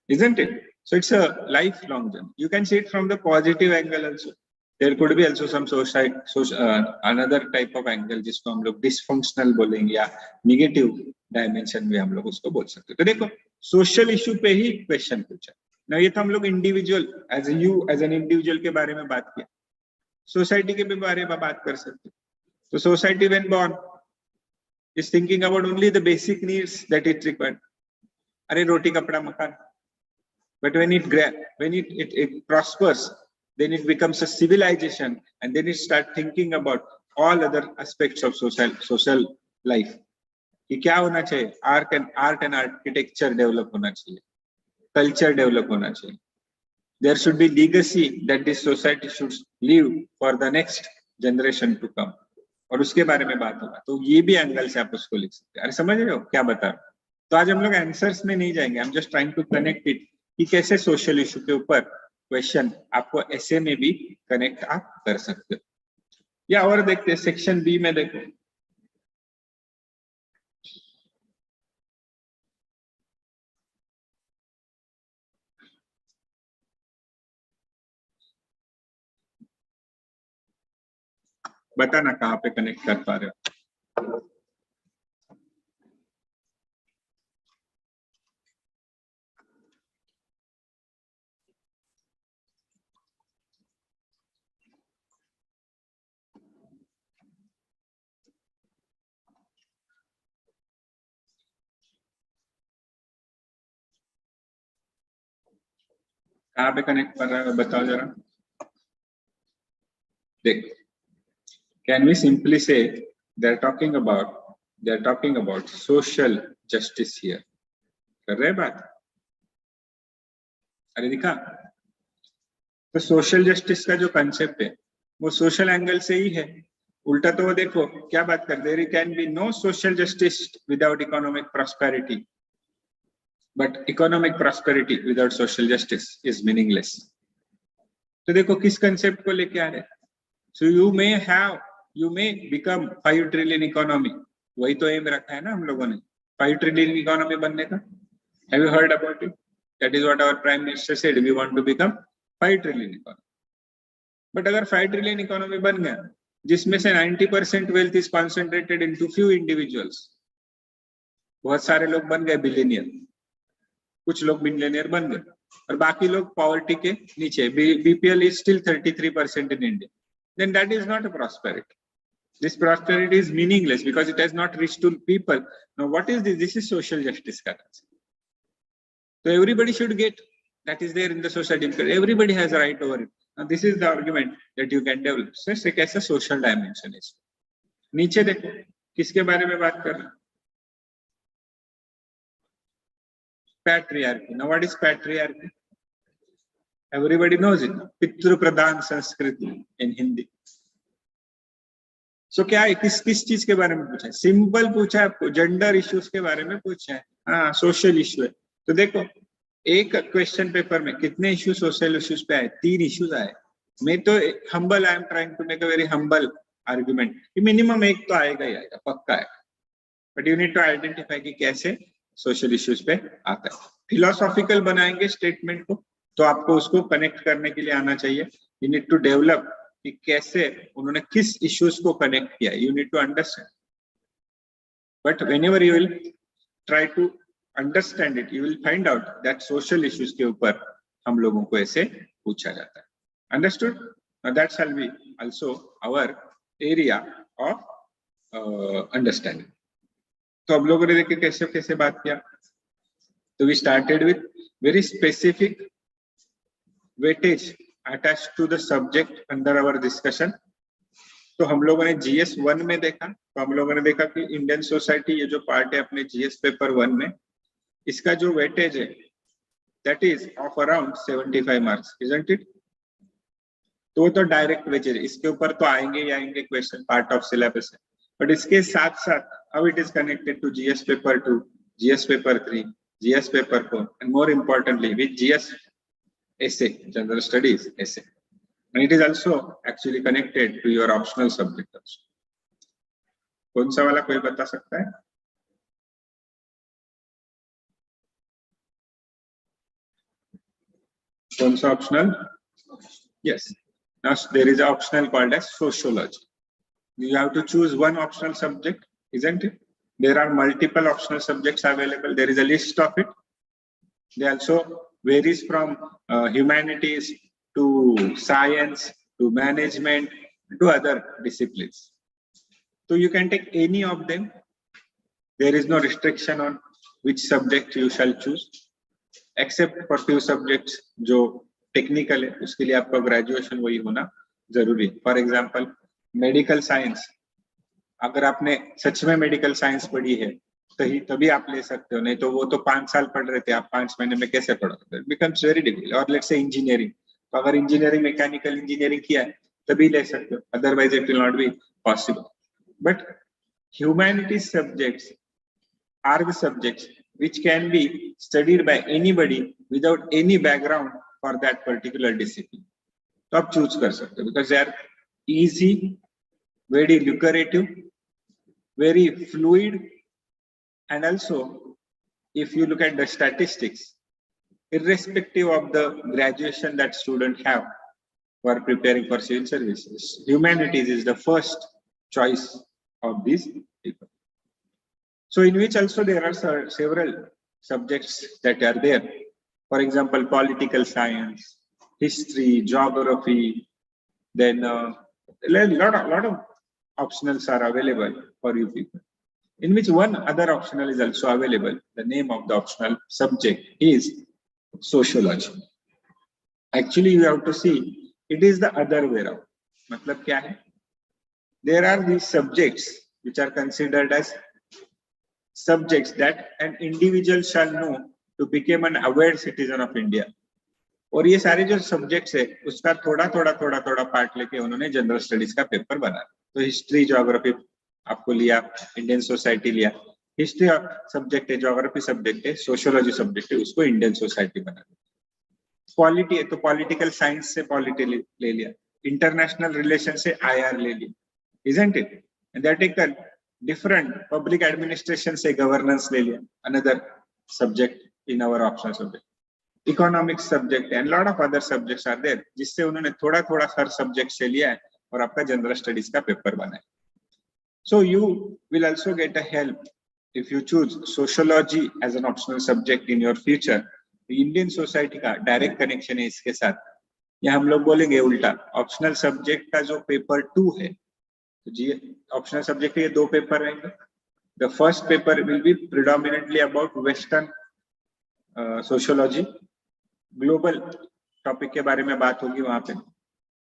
Isn't it? So it's a lifelong journey. You can see it from the positive angle also. There could be also some another type of angle जिसको हम लोग dysfunctional बोलेंगे या negative dimension में हम लोग उसको बोल सकते हैं. तो देखो social issue पे ही question पूछा. ना ये तो हम लोग individual as an individual के बारे में बात किया. Society के भी बारे में बात कर सकते. तो society when born is thinking about only the basic needs that it required. अरे रोटी कपड़ा मकान. But when it prospers, then it becomes a civilization, and then it start thinking about all other aspects of social life. कि क्या होना चाहिए? art and architecture develop होना चाहिए, culture develop होना चाहिए. There should be legacy that this society should leave for the next generation to come. और उसके बारे में बात होगा. तो ये भी एंगल से आप उसको लिख सकते हैं. अरे समझ रहे हो क्या बता रहा हूं? तो आज हम लोग आंसर्स में नहीं जाएंगे. I'm just trying to connect it कि कैसे सोशल इशू के ऊपर क्वेश्चन आपको ऐसे में भी कनेक्ट आप कर सकते हो. या और देखते हैं सेक्शन बी में. देखो बताना कहाँ पे कनेक्ट कर पा रहे हो. कहाँ पे कनेक्ट कर रहा है बताओ जरा। देख, can we simply say they're talking about social justice here? कर रहे बात? अरे दिखा, तो सोशल जस्टिस का जो कंसेप्ट है वो सोशल एंगल से ही है। उल्टा तो वो देखो क्या बात कर, there can be no social justice without economic prosperity, but economic prosperity without social justice is meaningless. तो देखो किस कंसेप्ट को लेके आ रहे, so you may become 5 trillion economy, वही तो एम रखा है ना हम लोगों ने, 5 ट्रिलियन इकोनॉमी बनने का। Have you heard about it? That is what our prime minister said, we want to become 5 trillion economy. But अगर 5 ट्रिलियन इकोनॉमी बन गया जिसमें से 90% wealth is concentrated into few individuals, बहुत सारे लोग बन गए बिलियनियर, कुछ लोग बिलियनियर बन गए और बाकी लोग पॉवर्टी के नीचे, BPL is still 33% in India, then that is not a prosperity. This prosperity is meaningless because it has not reached to people. Now what is this? This is social justice ka concept. So everybody should get, that is there in the society, everybody has a right over it. Now this is the argument that you can develop. So एक ऐसा social dimension है। नीचे देखो किसके बारे में बात कर रहे हैं, patriarchy. Now what is patriarchy? Everybody knows it. पितृ प्रधान संस्कृति in Hindi. So क्या है, किस चीज के बारे में पूछा है? सिंपल पूछा है आपको, जेंडर इश्यूज के बारे में पूछा है। हाँ, सोशल इश्यू है। तो देखो एक क्वेश्चन पेपर में कितने इश्यू सोशल इश्यूज पे आए? 3 इश्यूज आए। मैं तो humble, I am trying to make a very humble argument कि मिनिमम एक तो आएगा ही आएगा, पक्का है। But you need to identify कि कैसे सोशल इश्यूज पे आता है। फिलोसॉफिकल बनाएंगे स्टेटमेंट को तो आपको उसको कनेक्ट करने के लिए आना चाहिए। यू नीड टू डेवलप कि कैसे उन्होंने किस इश्यूज को कनेक्ट किया, you need to understand. But whenever you will try to understand it, you will find out that social issues के ऊपर हम लोगों को ऐसे पूछा जाता है। Understood? That shall be also our area of understanding. तो अब लोगों ने देखिए कैसे कैसे बात किया। तो we started with very specific weightage attached to the subject under our discussion. तो हम लोगों ने GS 1 में देखा, तो हम लोगों ने देखा कि इंडियन सोसाइटी, ये जो पार्ट है अपने GS पेपर 1 में, इसका जो वेटेज है that is of around 75 marks, isn't it? तो वो तो डायरेक्ट वेटेज है, इसके ऊपर तो आएंगे ही आएंगे क्वेश्चन, पार्ट ऑफ सिलेबस है। बट इसके साथ साथ how it is connected to GS paper 2, GS paper 3, GS paper 4, and more importantly with GS essay, general studies essay, and it is also actually connected to your optional subject also. कौन सा वाला कोई बता सकता है? कौन सा optional? Yes, now there is an optional called as sociology. You have to choose one optional subject, isn't it? There are multiple optional subjects available. There is a list of it. They also varies from humanities to science to management to other disciplines. So you can take any of them. There is no restriction on which subject you shall choose, except for few subjects जो technical है, उसके लिए आपका graduation वही होना जरूरी। For example, medical science. अगर आपने सच में मेडिकल साइंस पढ़ी है तभी आप ले सकते हो, नहीं तो वो तो 5 साल पढ़ रहे थे, आप 5 महीने में कैसे पढ़ोगे? It becomes very difficult. और लेट्स से इंजीनियरिंग, तो अगर इंजीनियरिंग मैकेनिकल इंजीनियरिंग किया है तभी ले सकते हो, otherwise it will not be possible. But humanities subjects are the subjects which can be studied by anybody without any background for that particular discipline. तो आप चूज कर सकते हो because they are easy, very lucrative, very fluid, and also if you look at the statistics, irrespective of the graduation that students have for preparing for civil services, humanities is the first choice of these people. So in which also there are several subjects that are there. For example, political science, history, geography, then a lot of optionals are available for you people, in which one other optional is also available. The name of the optional subject is sociology. Actually, you have to see it is the other way around. मतलब क्या है? There are these subjects which are considered as subjects that an individual shall know to become an aware citizen of India. और ये सारे जो subjects है उसका थोड़ा थोड़ा पार्ट लेके उन्होंने जनरल स्टडीज का पेपर बनाया. तो हिस्ट्री, ज्योग्राफी आपको लिया, इंडियन सोसाइटी लिया, हिस्ट्री सब्जेक्ट है, ज्योग्राफी सब्जेक्ट है, सोशियोलॉजी सब्जेक्ट है, उसको इंडियन सोसाइटी बना दिया. पॉलिटी है तो पॉलिटिकल साइंस से पॉलिटी ले लिया, इंटरनेशनल रिलेशन से IR ले लिया, isn't it? And they are taken different public administration से governance ले लिया, another subject in our optional subject. Economics subject and lot of other subjects are there, जिससे उन्होंने थोड़ा हर subject से लिया है और आपका जनरल स्टडीज का पेपर बनाया. So you will also get a help if you choose sociology as an optional subject in your future. Indian society का डायरेक्ट कनेक्शन है इसके साथ. या हम लोग बोलेंगे उल्टा, ऑप्शनल सब्जेक्ट का जो पेपर 2 है, तो जी ऑप्शनल सब्जेक्ट के 2 पेपर रहेंगे. The first paper will be predominantly about western sociology, global topic के बारे में बात होगी वहां पे.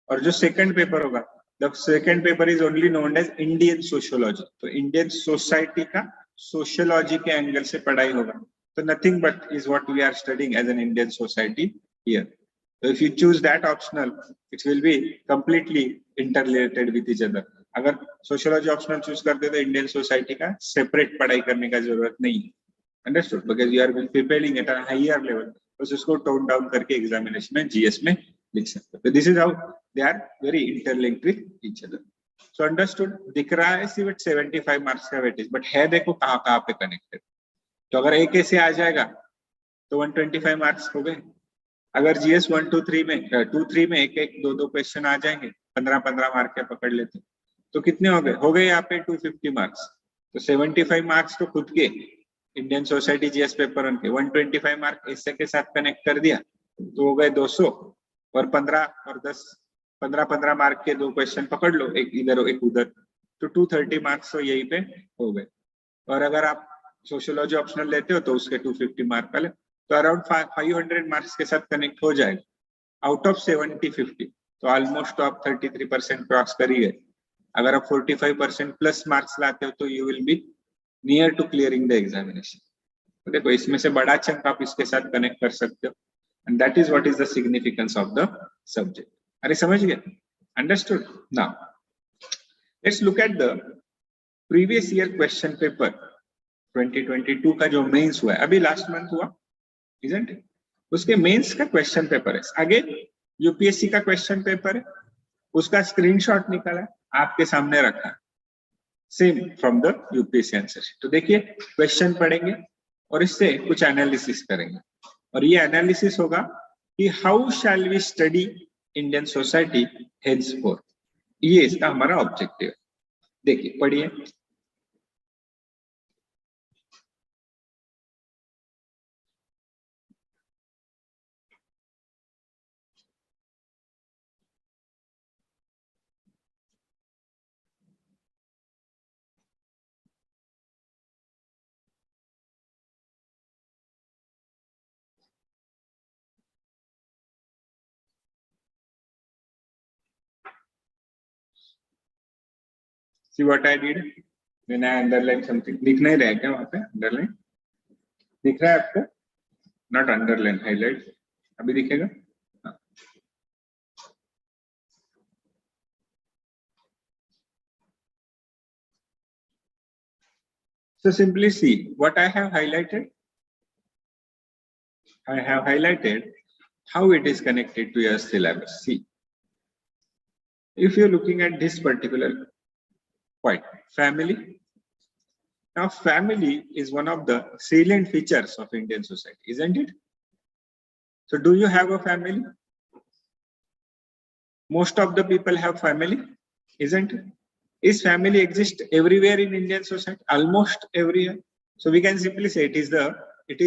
और जो सेकंड पेपर होगा, the second paper is only known as Indian sociology. तो इंडियन सोसाइटी का सोशियोलॉजी के एंगल से पढ़ाई होगा. So nothing but is what we are studying as an Indian society here. So if you choose that optional, it will be completely interrelated with each other. अगर sociology optional choose करते तो Indian society का separate पढ़ाई करने का जरूरत नहीं है. Understood? Because you are preparing at a higher level. बस उसको tone down करके examination में GS में लिख सकते. So this is how they are very interlinked with each other. So understood? दिख रहा है सिर्फ 75 marks का weightage, but है देखो कहाँ पे connected. तो अगर एक ऐसे आ जाएगा तो 125 मार्क्स हो गए. अगर GS 1 2 3 में 2 3 में एक 2 क्वेश्चन आ जाएंगे, 15 मार्क के पकड़ लेते, तो कितने हो गए यहाँ पे 250 मार्क्स. तो 75 मार्क्स तो खुद के इंडियन सोसाइटी GS पेपर उनके, 125 मार्क ऐसे के साथ कनेक्ट कर दिया तो हो गए 200. और 15 और 10 15 मार्क के 2 क्वेश्चन पकड़ लो, एक इधर एक उधर, तो 230 मार्क्स तो यही पे हो गए. और अगर आप सोशियोलॉजी ऑप्शनल लेते हो तो उसके 250 मार्क वाले, तो अराउंड 500 मार्क्स के साथ कनेक्ट हो जाएगा आउट ऑफ 70-50. तो ऑलमोस्ट आप 33% क्रॉस कर ही गए. अगर आप 45% प्लस मार्क्स लाते हो तो you will be near to clearing the examination. तो देखो इसमें से बड़ा चंक आप इसके साथ कनेक्ट कर सकते हो, and that is what is the significance of the subject. अरे समझ गए? Understood? Now let's look at the previous year question paper 2022 का जो मेंस हुआ है, अभी लास्ट मंथ हुआ, isn't it? उसके मेंस का क्वेश्चन पेपर है. आगे यूपीएससी का क्वेश्चन पेपर है, उसका स्क्रीनशॉट निकाला है, आपके सामने रखा है, same from the UPSC answer sheet. तो देखिए क्वेश्चन पढ़ेंगे और इससे कुछ एनालिसिस करेंगे. और ये एनालिसिस होगा कि how shall we study Indian society henceforth. ये इसका हमारा ऑब्जेक्टिव है. देखिए पढ़िए. See what I did when I underline something. दिख नहीं रहा है क्या वहां पे? अंडरलाइन दिख रहा है आपको? Not underline, highlight. अभी दिखेगा? So simply see what I have highlighted. I have highlighted how it is connected to your syllabus. See, if you're looking at this particular point, family. Now, family is one of the salient features of Indian society, isn't it? So, do you have a family? Most of the people have family, isn't it? Is family exist everywhere in Indian society? Almost everywhere. So, we can simply say it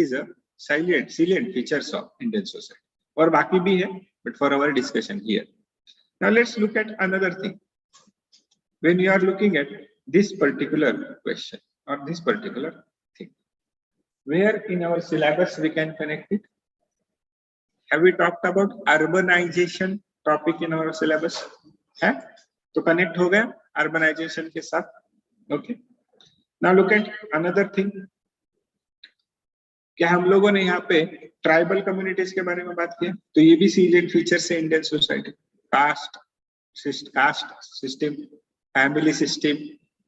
is a salient features of Indian society. और बाकी भी है, but for our discussion here. Now, let's look at another thing. When you are looking at this particular question or this particular thing, where in our syllabus we can connect it? Have we talked about urbanization topic in our syllabus? है? तो connect हो गया urbanization के साथ. Okay. Now look at another thing. क्या हम लोगों ने यहाँ पे ट्राइबल कम्युनिटीज के बारे में बात किया? तो ये भी सीलेक्ट फीचर्स है Indian society. Caste system, family system,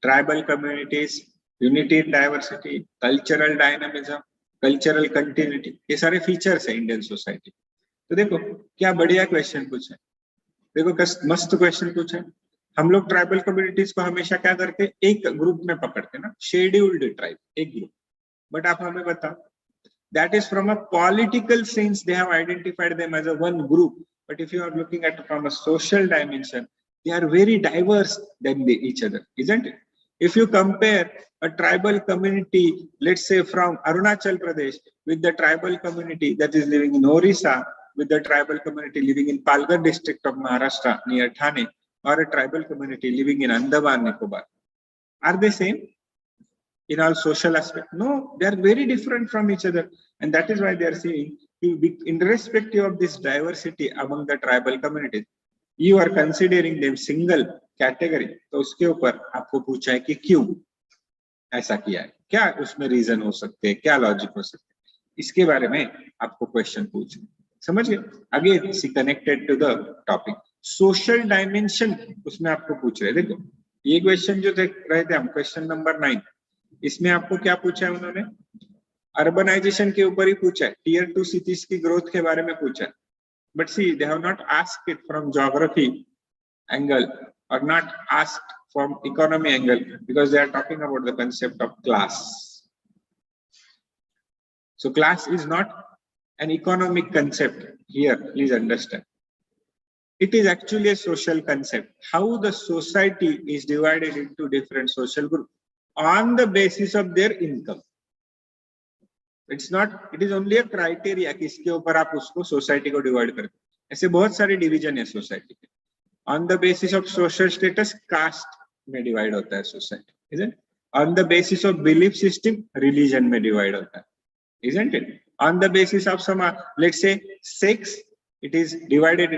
tribal communities, unity in diversity, cultural dynamism, cultural continuity, ये सारे फीचर्स है इंडियन सोसाइटी. तो देखो क्या बढ़िया क्वेश्चन पूछा है. देखो मस्त क्वेश्चन पूछा है. हम लोग ट्राइबल कम्युनिटीज को हमेशा क्या करते, एक ग्रुप में पकड़ते ना, शेड्यूल्ड ट्राइब, एक ग्रुप. बट आप हमें बताओ, that is from a political sense they have identified them as a one group, but if you are looking at from a social dimension, they are very diverse than each other, isn't it? If you compare a tribal community, let's say from Arunachal Pradesh, with the tribal community that is living in Orissa, with the tribal community living in Palghar district of Maharashtra near Thane, or a tribal community living in Andaman Nicobar, are they same in all social aspects? No, they are very different from each other, and that is why they are saying, irrespective of this diversity among the tribal communities, you are considering them single category. तो उसके ऊपर आपको पूछा है कि क्यों ऐसा किया है, क्या उसमें रीजन हो सकते हैं, क्या लॉजिक हो सकते हैं, इसके बारे में आपको क्वेश्चन पूछे. समझ गए? Again see connected to the topic social dimension, उसमें आपको पूछ रहे. देखो ये क्वेश्चन जो देख रहे थे हम, क्वेश्चन नंबर 9, इसमें आपको क्या पूछा है उन्होंने? अर्बनाइजेशन के ऊपर ही पूछा है, टीयर 2 सिटीज की ग्रोथ के बारे में पूछा है. But see they have not asked it from geography angle और not asked from economy angle, because they are talking about the concept of class. So class is not an economic concept here, please understand. It is actually a social concept, how the society is divided into different social groups on the basis of their income. It's not, it is only a criteria कि इसके ऊपर आप उसको society को divide करते. ऐसे बहुत सारे डिवीजन है सोसाइटी के. On the basis of social status caste में डिवाइड होता है society, isn't it? On the basis of belief system religion में डिवाइड होता है, isn't it? On the basis of some, let's say, sex, it is divided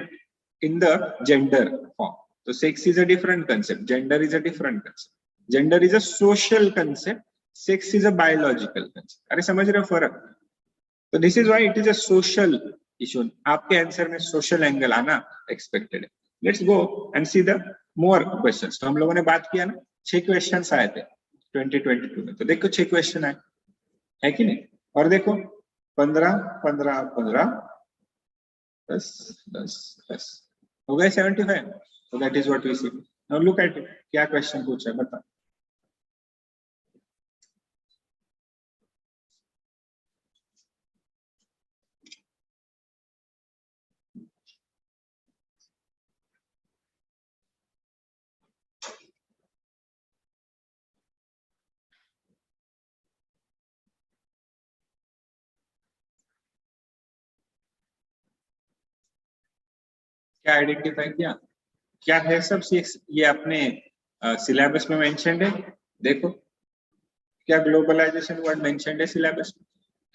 in the gender form. So sex is a different concept. Gender is a different concept. Gender is a social concept. Sex is a biological concept. अरे समझ रहे हो फर्क? So this is why it is a social issue. आपके answer में social angle आना expected है. Let's go and see the more questions. तो हम लोगों ने बात किया ना, 6 questions आए थे 2022 में. तो देखो 6 question आए, है कि नहीं? और देखो 15, 15, 15, 10, 10, 10 हो गए 75. So that is what we see. Now look at it. क्या क्वेश्चन पूछा है बता. क्या आइडेंटिफाई किया, क्या है सब ये अपने सिलेबस में मेंशन्ड है. देखो क्या ग्लोबलाइजेशन वर्ड मेंशन्ड है सिलेबस में,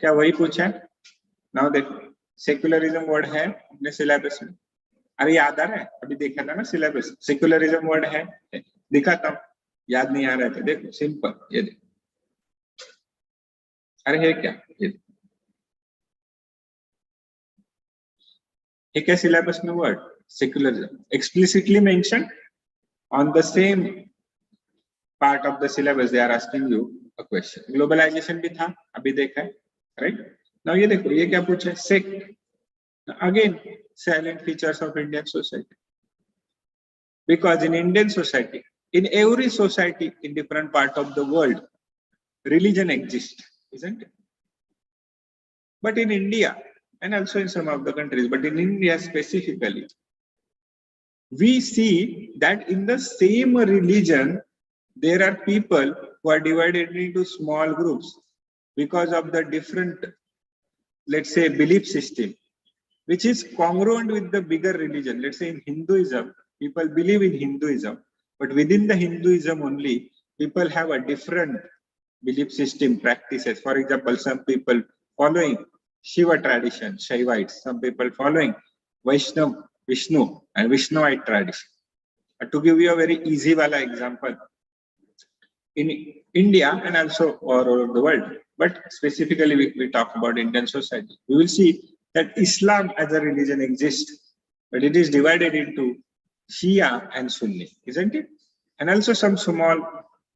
क्या वही पूछा है? नाउ देखो सेक्युलरिज्म वर्ड है अपने सिलेबस में. अरे याद आ रहा है, अभी देखा था ना सिलेबस, सेक्युलरिज्म वर्ड है, दिखाता हूँ, याद नहीं आ रहा था. देखो सिंपल, ये देखो, अरे है क्या, ये क्या सिलेबस में word secularism explicitly mentioned on the same part of the syllabus. They are asking you a question. Globalization भी था, अभी देखा है, right? Now ये देखो ये क्या पूछा है, sect. Again silent features of Indian society, because in Indian society, in every society in different part of the world, religion exists, isn't it? But in India and also in some of the countries, but in India specifically, we see that in the same religion, there are people who are divided into small groups because of the different, let's say, belief system, which is congruent with the bigger religion. Let's say in Hinduism, people believe in Hinduism, but within the Hinduism only, people have a different belief system practices. For example, some people following Shiva tradition, Shaivites, some people following Vaishnav, Vishnu and Vishnavite tradition. To give you a very easy wala example, in India and also all over the world, but specifically we talk about Indian society, we will see that Islam as a religion exists, but it is divided into Shia and Sunni, isn't it? And also some small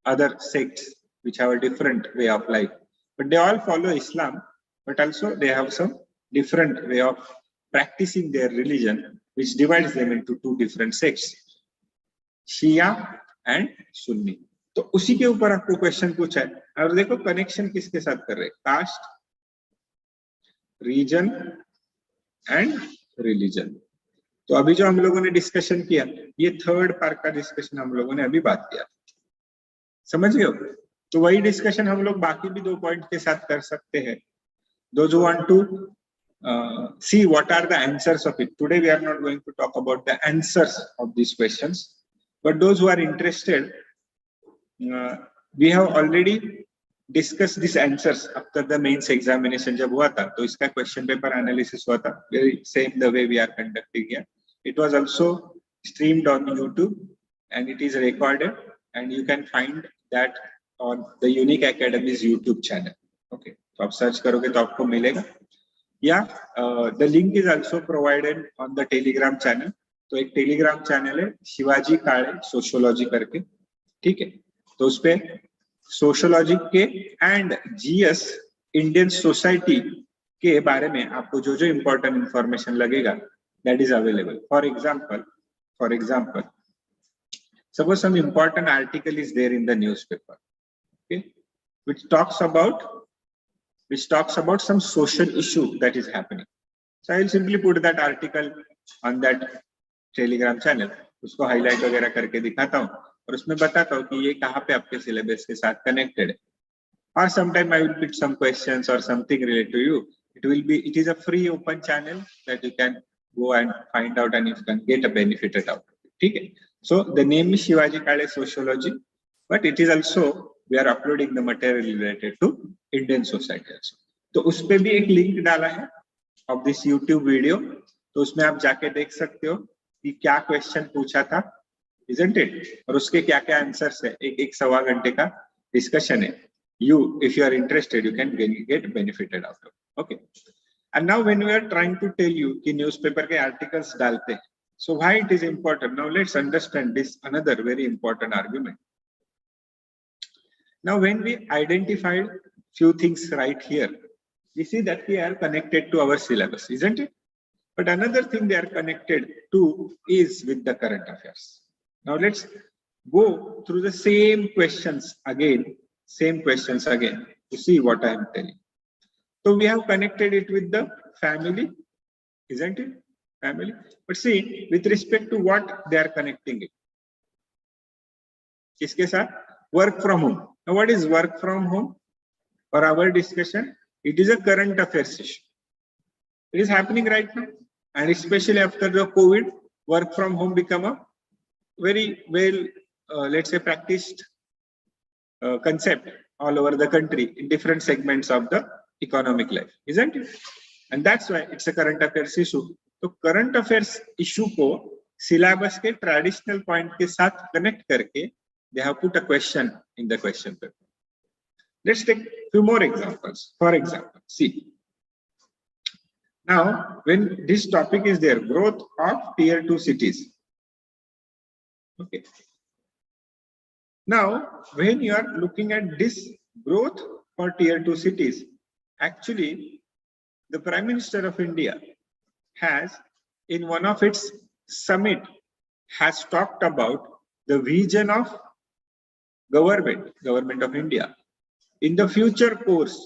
other sects which have a different way of life, but they all follow Islam, but also they have some different way of practicing their religion, which divides them into two different sects, Shia and Sunni. तो उसी के ऊपर आपको question पूछा है, और देखो connection किसके साथ कर रहे हैं, कास्ट, रीजन एंड रिलीजन. तो अभी जो हम लोगों ने डिस्कशन किया, ये थर्ड पार्ट का डिस्कशन हम लोगों ने अभी बात किया, समझ गए हो? तो वही डिस्कशन हम लोग बाकी भी 2 पॉइंट के साथ कर सकते हैं. Those who want to see what are the answers of it, today we are not going to talk about the answers of these questions, but those who are interested, we have already discussed these answers after the mains examination जब हुआ था, तो इसका question paper analysis हुआ था, very same the way we are conducting here. It was also streamed on YouTube and it is recorded, and you can find that on the Unique Academy's YouTube channel. Okay, तो आप search करोगे तो आपको मिलेगा, या the link is also provided on the Telegram channel. तो एक Telegram channel है शिवाजी काले सोशियोलॉजी करके, ठीक है? तो उसपे सोशियोलॉजी के एंड जीएस इंडियन सोसाइटी के बारे में आपको जो जो इंपॉर्टेंट इंफॉर्मेशन लगेगा, that is available. For example, suppose some important article is there in the newspaper, okay, which talks about some social issue that is happening. So I will simply put that article on that Telegram channel, उसको highlight वगैरह करके दिखाता हूँ और उसमें बताता हूँ कि ये कहाँ पे आपके सिलेबस के साथ कनेक्टेड है. और sometime I will put some questions or something related to you. It is a free open channel that you can go and find out and you can get a benefit out of it. ठीक है? So the name is Shivaji Kale Sociology, but it is also we are uploading the material related to Indian society also. तो उस पे भी एक link डाला है of this YouTube video, तो उसमें आप जाके देख सकते हो कि क्या क्वेश्चन पूछा था, isn't it? और उसके क्या क्या आंसर्स है, एक सवा घंटे का डिस्कशन है. If you are interested, you can get benefited out of it. Okay. And now when we are trying to tell you कि न्यूज़पेपर के आर्टिकल्स डालते हैं, so why it is important? Now let's understand this another very important argument. Now when we identified few things right here, we see that they are connected to our syllabus, isn't it? But another thing they are connected to is with the current affairs. Now let's go through the same questions again to see what I am telling. So we have connected it with the family, isn't it? Family. But see, with respect to what they are connecting it. किसके साथ? Work from home. Now what is work from home? For our discussion, it is a current affairs issue. It is happening right now, and especially after the COVID, work from home become a very well, let's say, practiced concept all over the country in different segments of the economic life, isn't it? And that's why it's a current affairs issue. So current affairs issue को syllabus के traditional point के साथ connect करके they have put a question in the question paper. Let's take few more examples. For example, see. Now, when this topic is there, growth of tier 2 cities. Okay. Now, when you are looking at this growth for tier 2 cities, actually, the Prime Minister of India has, in one of its summit, has talked about the vision of government of India. In the future course,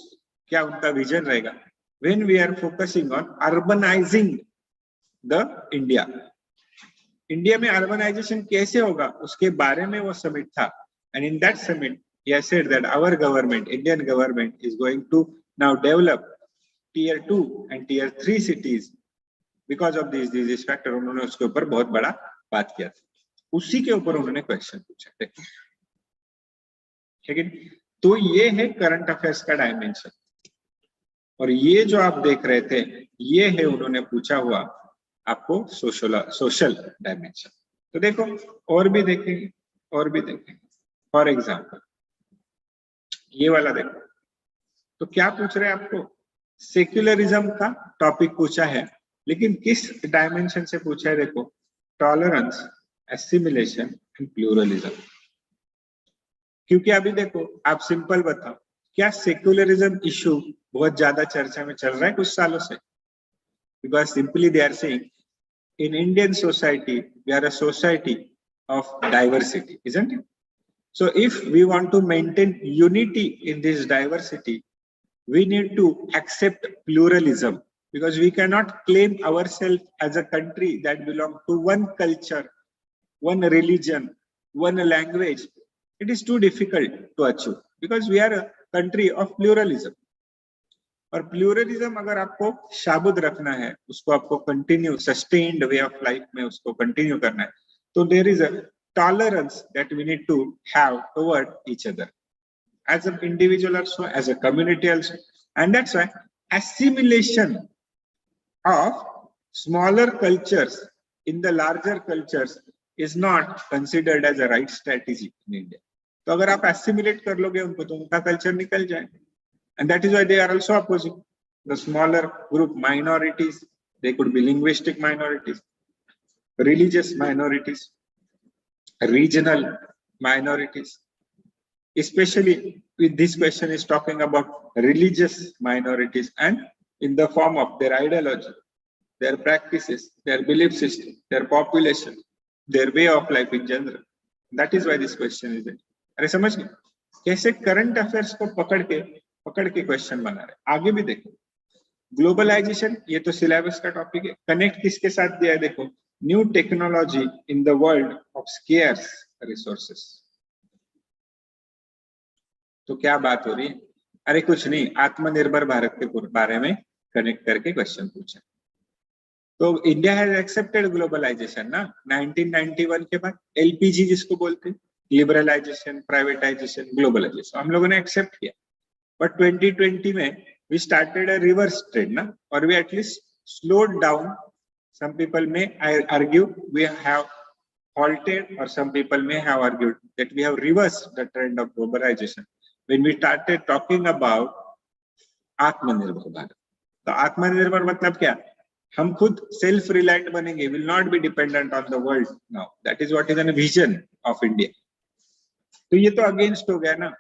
क्या उनका vision रहेगा? When we are focusing on urbanizing the India. India में urbanization कैसे होगा? उसके बारे में वो summit था. And in that summit, he has said that our government, Indian government, is going to now develop tier 2 and tier 3 cities because of these factor. उन्होंने उसके ऊपर बहुत बड़ा बात किया था. उसी के ऊपर उन्होंने क्वेश्चन पूछा. लेकिन तो ये है करंट अफेयर्स का डायमेंशन. और ये जो आप देख रहे थे ये है उन्होंने पूछा हुआ आपको सोशल डायमेंशन। तो देखो और भी देखेंगे फॉर एग्जाम्पल ये वाला देखो, तो क्या पूछ रहे हैं आपको, सेक्युलरिज्म का टॉपिक पूछा है, लेकिन किस डायमेंशन से पूछा है, देखो टॉलरेंस, एसिमिलेशन एंड प्लूरलिज्म। क्योंकि अभी देखो आप सिंपल बताओ, क्या सेक्युलरिज्म इशू बहुत ज्यादा चर्चा में चल रहा है कुछ सालों से? Because simply they are saying in Indian society, we are a society of diversity, isn't it? So if we want to maintain unity in this diversity, we need to accept pluralism, because we cannot claim ourselves as a country that belongs to one culture, one religion, one language. It is too difficult to achieve because we are a country of pluralism. और pluralism अगर आपको शाबुद रखना है, उसको आपको continue sustained way of life में उसको कंटिन्यू करना है, तो there is a tolerance that we need to have toward each other as a individual also, as a community also, and that's why assimilation of smaller cultures in the larger cultures is not considered as a right strategy in India. तो अगर आप assimilate कर लोगे उनको तो उनका culture निकल जाएगा. And that is why they are also opposing the smaller group minorities. They could be linguistic minorities, religious minorities, regional minorities. Especially with this question is talking about religious minorities and in the form of their ideology, their practices, their belief system, their population, their way of life in general. That is why this question is there. अरे समझ गए कैसे current affairs को पकड़ के question बना रहे. आगे भी देखो ग्लोबलाइजेशन, ये तो सिलेबस का टॉपिक है. कनेक्ट किसके साथ दिया है, देखो new technology in the world of scarce resources. तो क्या बात हो रही है? अरे कुछ नहीं, आत्मनिर्भर भारत के बारे में कनेक्ट करके क्वेश्चन पूछा. तो इंडिया हैज एक्सेप्टेड ग्लोबलाइजेशन ना 1991 के बाद. एलपीजी जिसको बोलते हैं, लिबरलाइजेशन, प्राइवेटाइजेशन, ग्लोबलाइजेशन, हम लोगों ने एक्सेप्ट किया. बट 2020 में we started a reverse trend, na? Or we at least slowed down. Some people may argue we have halted, or some people may have argued that we have reversed the trend of globalization when we started talking about आत्मनिर्भर भारत. तो आत्मनिर्भर मतलब क्या? हम खुद self reliant बनेंगे, will not be dependent on the world now. That is what is a vision of India. तो ये तो अगेंस्ट हो गया ना,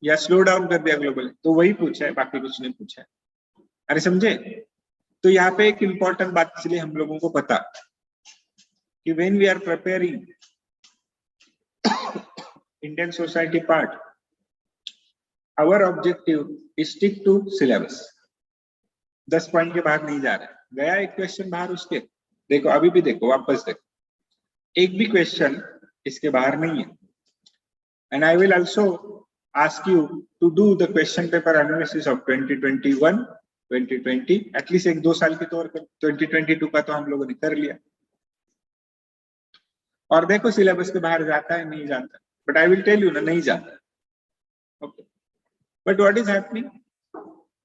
या स्लो डाउन कर दिया ग्लोबल. तो वही पूछा है, बाकी कुछ नहीं पूछा है. अरे समझे? तो यहाँ पे एक इंपॉर्टेंट बात इसलिए हम लोगों को पता कि when we are preparing Indian society part, our objective is stick to syllabus. 10 point के बाहर नहीं जा रहा है. गया एक क्वेश्चन बाहर उसके, देखो अभी भी देखो, वापस देखो, एक भी क्वेश्चन इसके बाहर नहीं है. And I will also ask you to do the question paper analysis of 2021, 2020, at least 1-2 साल के तौर पर. 2022 का तो हम लोगों ने कर लिया. और देखो सिलेबस के बाहर जाता है नहीं जाता, but I will tell you ना, नहीं जाता. Okay, but what is happening,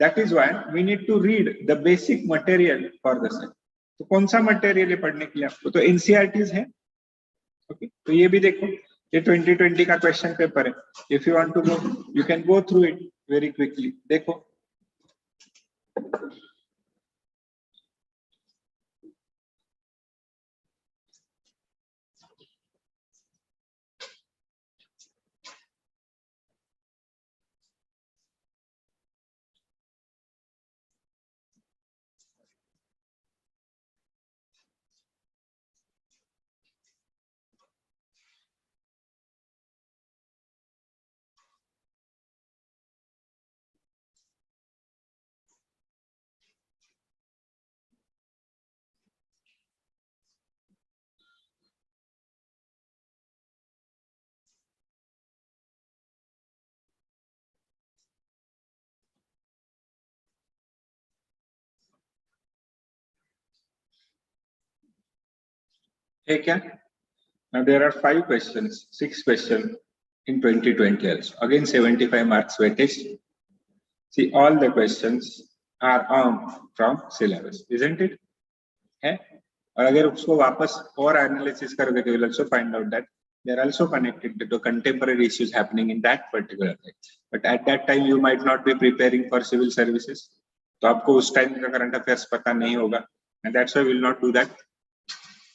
that is why we need to read the basic material for the same. तो कौन सा मटेरियल है पढ़ने के लिए आपको? तो एनसीईआरटीज है. ओके, तो ये भी देखो, ये 2020 का क्वेश्चन पेपर है. If you want to go, you can go through it very quickly. देखो है क्या? Now there are 5 questions, 6 questions in 2020 also. Again 75 marks weightage. See all the questions are earned from syllabus, isn't it? है? और अगर उसको वापस और analysis करोगे तो you'll also find out that they are also connected to the contemporary issues happening in that particular time. But at that time you might not be preparing for civil services. तो आपको उस time का current affairs पता नहीं होगा, and that's why we will not do that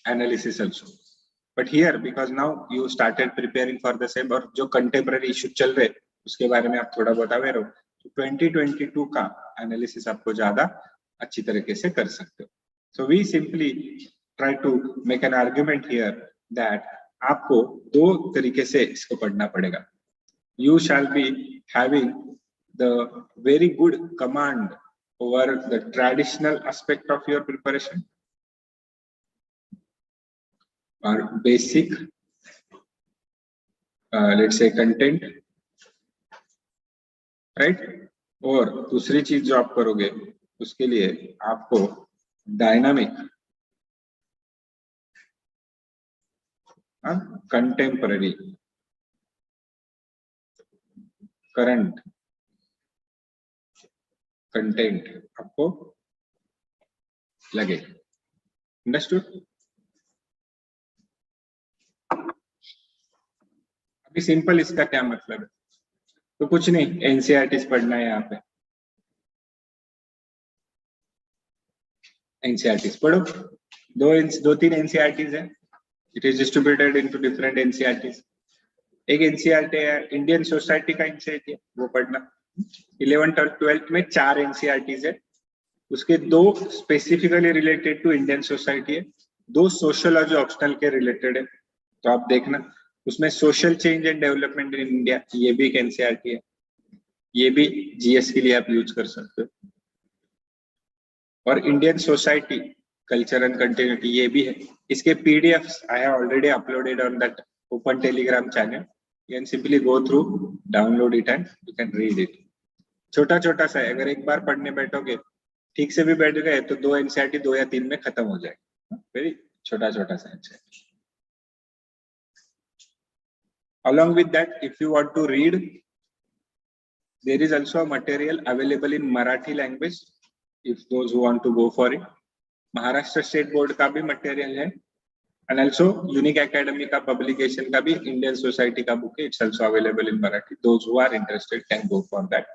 analysis also. But here because now you started preparing for the same, और जो contemporary issue चल रहे उसके बारे में आप थोड़ा बहुत अवेयर हो, तो 2022 का एनालिसिस आपको ज्यादा अच्छी तरीके से कर सकते हो. So we simply try to make an argument here that आपको दो तरीके से इसको पढ़ना पड़ेगा. You shall be having the very good command over the traditional aspect of your preparation or basic, let's say content, right? और दूसरी चीज जो आप करोगे उसके लिए आपको डायनामिक कंटेम्पररी करंट कंटेंट आपको लगे. अंडरस्टूड? अभी सिंपल इसका क्या मतलब है? तो कुछ नहीं, एनसीईआरटीज पढ़ना है. यहाँ पे एनसीईआरटीज पढ़ो. दो तीन एनसीईआरटीज है. It is distributed into different NCERTs. एक एनसीईआरटी है इंडियन सोसाइटी का एनसीईआरटी है, वो पढ़ना. 11th और 12th में 4 एनसीईआरटीज है. उसके 2 specifically related to Indian society है, 2 सोशियोलॉजी ऑप्शनल के रिलेटेड है. तो आप देखना उसमें social change and development in India, ये भी एक एनसीईआरटी है. ये भी जीएस के लिए आप यूज कर सकते हो. और Indian society culture and continuity ये भी है. इसके PDFs I have already uploaded on that open Telegram channel. You can simply go through, download it and you can read it. छोटा छोटा सा है, अगर एक बार पढ़ने बैठोगे, ठीक से भी बैठ गए तो 2 एनसीईआरटी 2 या 3 में खत्म हो जाएगा. वेरी छोटा छोटा सा NCERT. Along with that, if you want to read, there is also a material available in Marathi language if those who want to go for it. Maharashtra State Board का भी material है, and also Unique Academy का publication का भी Indian Society का book है. It's also available in Marathi. Those who are interested can go for that.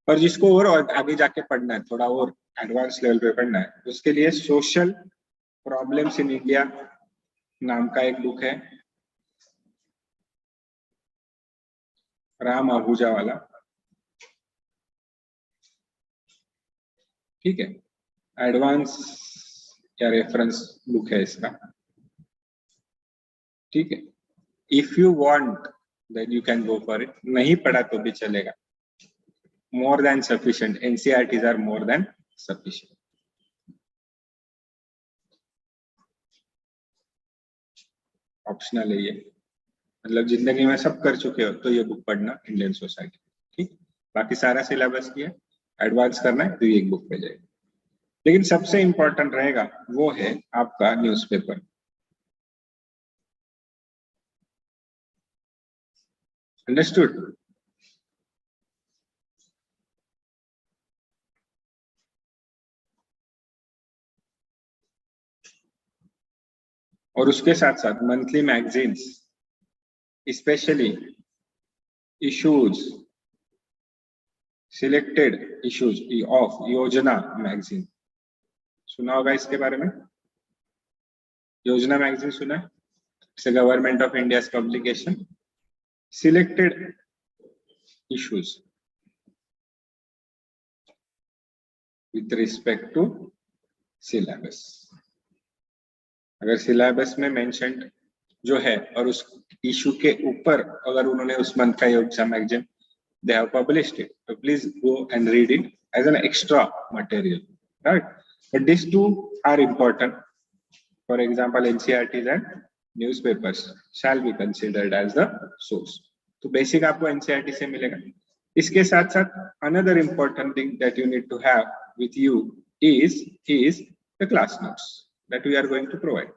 और जिसको और आगे जाके पढ़ना है, थोड़ा और एडवांस लेवल पे पढ़ना है, उसके लिए सोशल प्रॉब्लम्स इन इंडिया नाम का एक बुक है, राम आहूजा वाला. ठीक है, एडवांस या रेफरेंस बुक है इसका. ठीक है, if you want then you can go for it. नहीं पढ़ा तो भी चलेगा. More than sufficient. NCERTs are more than sufficient. Optional है ये, मतलब जिंदगी में सब कर चुके हो तो ये बुक पढ़ना, इंडियन सोसाइटी. ठीक, बाकी सारा सिलेबस किया. एडवांस करना है तो ये एक बुक पे जाएगा. लेकिन सबसे इंपॉर्टेंट रहेगा वो है आपका न्यूज़पेपर. अंडरस्टूड? और उसके साथ साथ monthly magazines, specially issues, selected issues of Yojana magazine. सुना होगा इसके बारे में? योजना मैगजीन सुना है? It's a government of India publication. Selected issues with respect to syllabus. अगर सिलेबस में मेंशन्ड जो है और उस इशू के ऊपर अगर उन्होंने उस मंथ का योजना magazine they have published it, so please go and read it as an extra material, right? But these two are important. For example, NCERTs and newspapers shall be considered as the source. तो basic आपको NCERT से मिलेगा. इसके साथ साथ another important thing that you need to have with you is the class notes that we are going to provide.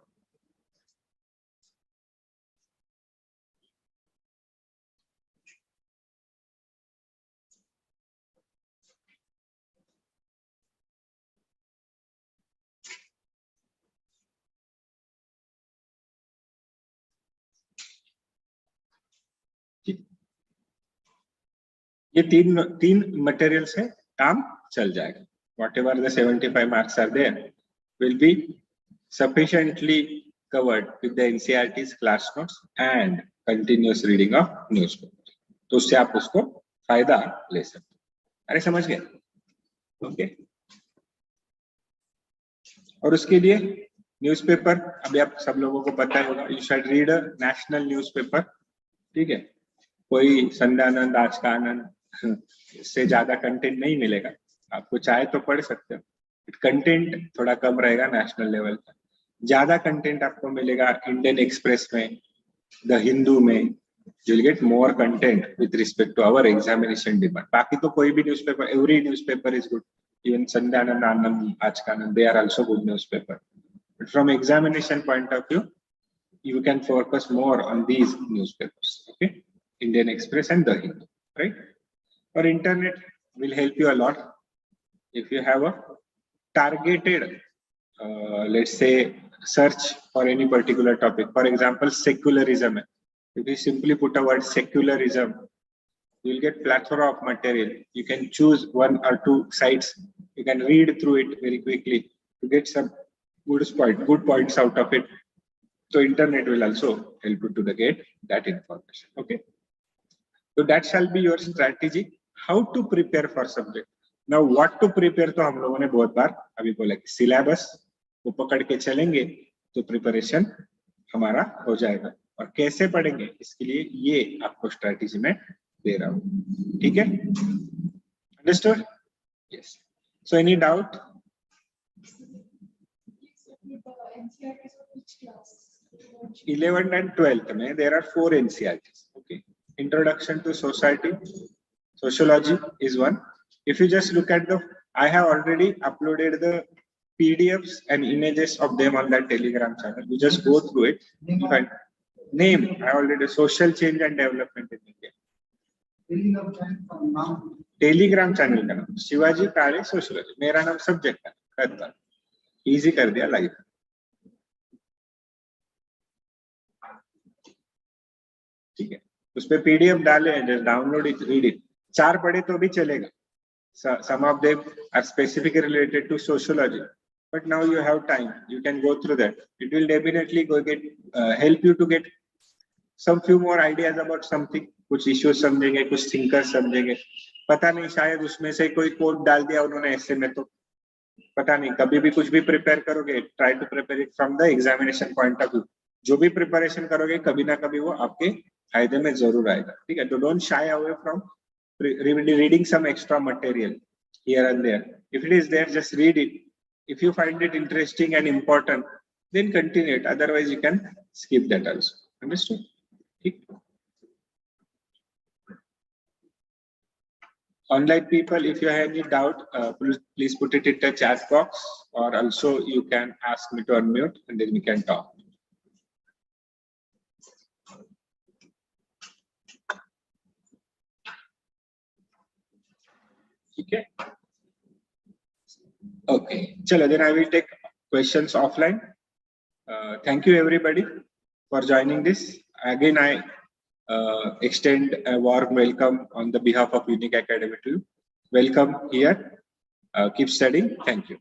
ये तीन material से काम चल जाएगा. Whatever the 75 marks are there will be sufficiently covered with the NCERT's class notes and continuous reading of newspaper. तो उससे आप उसको फायदा ले सकते. अरे समझ गए? ओके. और उसके लिए न्यूज़पेपर अभी आप सब लोगों को पता होगा. You should read a national newspaper. ठीक है. कोई संध्यानंद, आज का आनंद से ज्यादा कंटेंट नहीं मिलेगा. आपको चाहे तो पढ़ सकते हो. कंटेंट थोड़ा कम रहेगा नेशनल लेवल का. ज्यादा कंटेंट आपको मिलेगा इंडियन एक्सप्रेस में, द हिंदू में. You will get more content with respect to our examination demand. बाकी तो कोई भी newspaper, every newspaper is good. Even Sandhyanand, Anand, Aaj Ka Anand, they are also good newspaper. But from examination point of view, you can focus more on these newspapers. Okay, Indian Express and the Hindu, right? Or internet will help you a lot if you have a targeted, let's say, search for any particular topic. For example, secularism. If you simply put a word secularism, you will get plethora of material. You can choose one or two sites. You can read through it very quickly to get some good points out of it. So internet will also help you to get that information. Okay. So that shall be your strategy. How to prepare for subject. Now what to prepare तो हम लोगों ने बहुत बार अभी बोला कि syllabus वो पकड़ के चलेंगे तो preparation हमारा हो जाएगा. और कैसे पढ़ेंगे इसके लिए ये आपको strategy में दे रहा हूँ. ठीक है? Understood? Yes. So any doubt? 11th and 12th में there are 4 NCERTs. Okay. Introduction to Society, Sociology is one. If you just look at I have already uploaded the PDFs and images of them on that Telegram channel. You just go through it. You find name. I already Social Change and Development in India. Telegram channel का नाम शिवाजी काले sociology. मेरा नाम subject है. करता easy कर दिया life. ठीक है. उस पे पीडीएफ डाले, just download it, read it. 4 पढ़े तो भी चलेगा. Some of them are specifically related to sociology, but now you have time. You can go through that. It will definitely help you to get some few more ideas about something. कुछ issues समझेंगे, कुछ thinkers समझेंगे. पता नहीं शायद उसमें से कोई कोड डाल दिया उन्होंने ऐसे में, तो पता नहीं. कभी भी कुछ भी प्रिपेयर करोगे, try to prepare it from the examination point of view. जो भी प्रिपरेशन करोगे कभी ना कभी वो आपके फायदे में जरूर आएगा. ठीक है. तो don't shy away from reading some extra material here and there. If it is there, just read it. If you find it interesting and important, then continue it. Otherwise, you can skip that also. Understood? Online people, if you have any doubt, please put it in the chat box, or also you can ask me to unmute and then we can talk. Okay. Okay. Chalo, then I will take questions offline. Thank you everybody for joining this. Again, I extend a warm welcome on the behalf of Unique Academy to you. Welcome here. Keep studying. Thank you.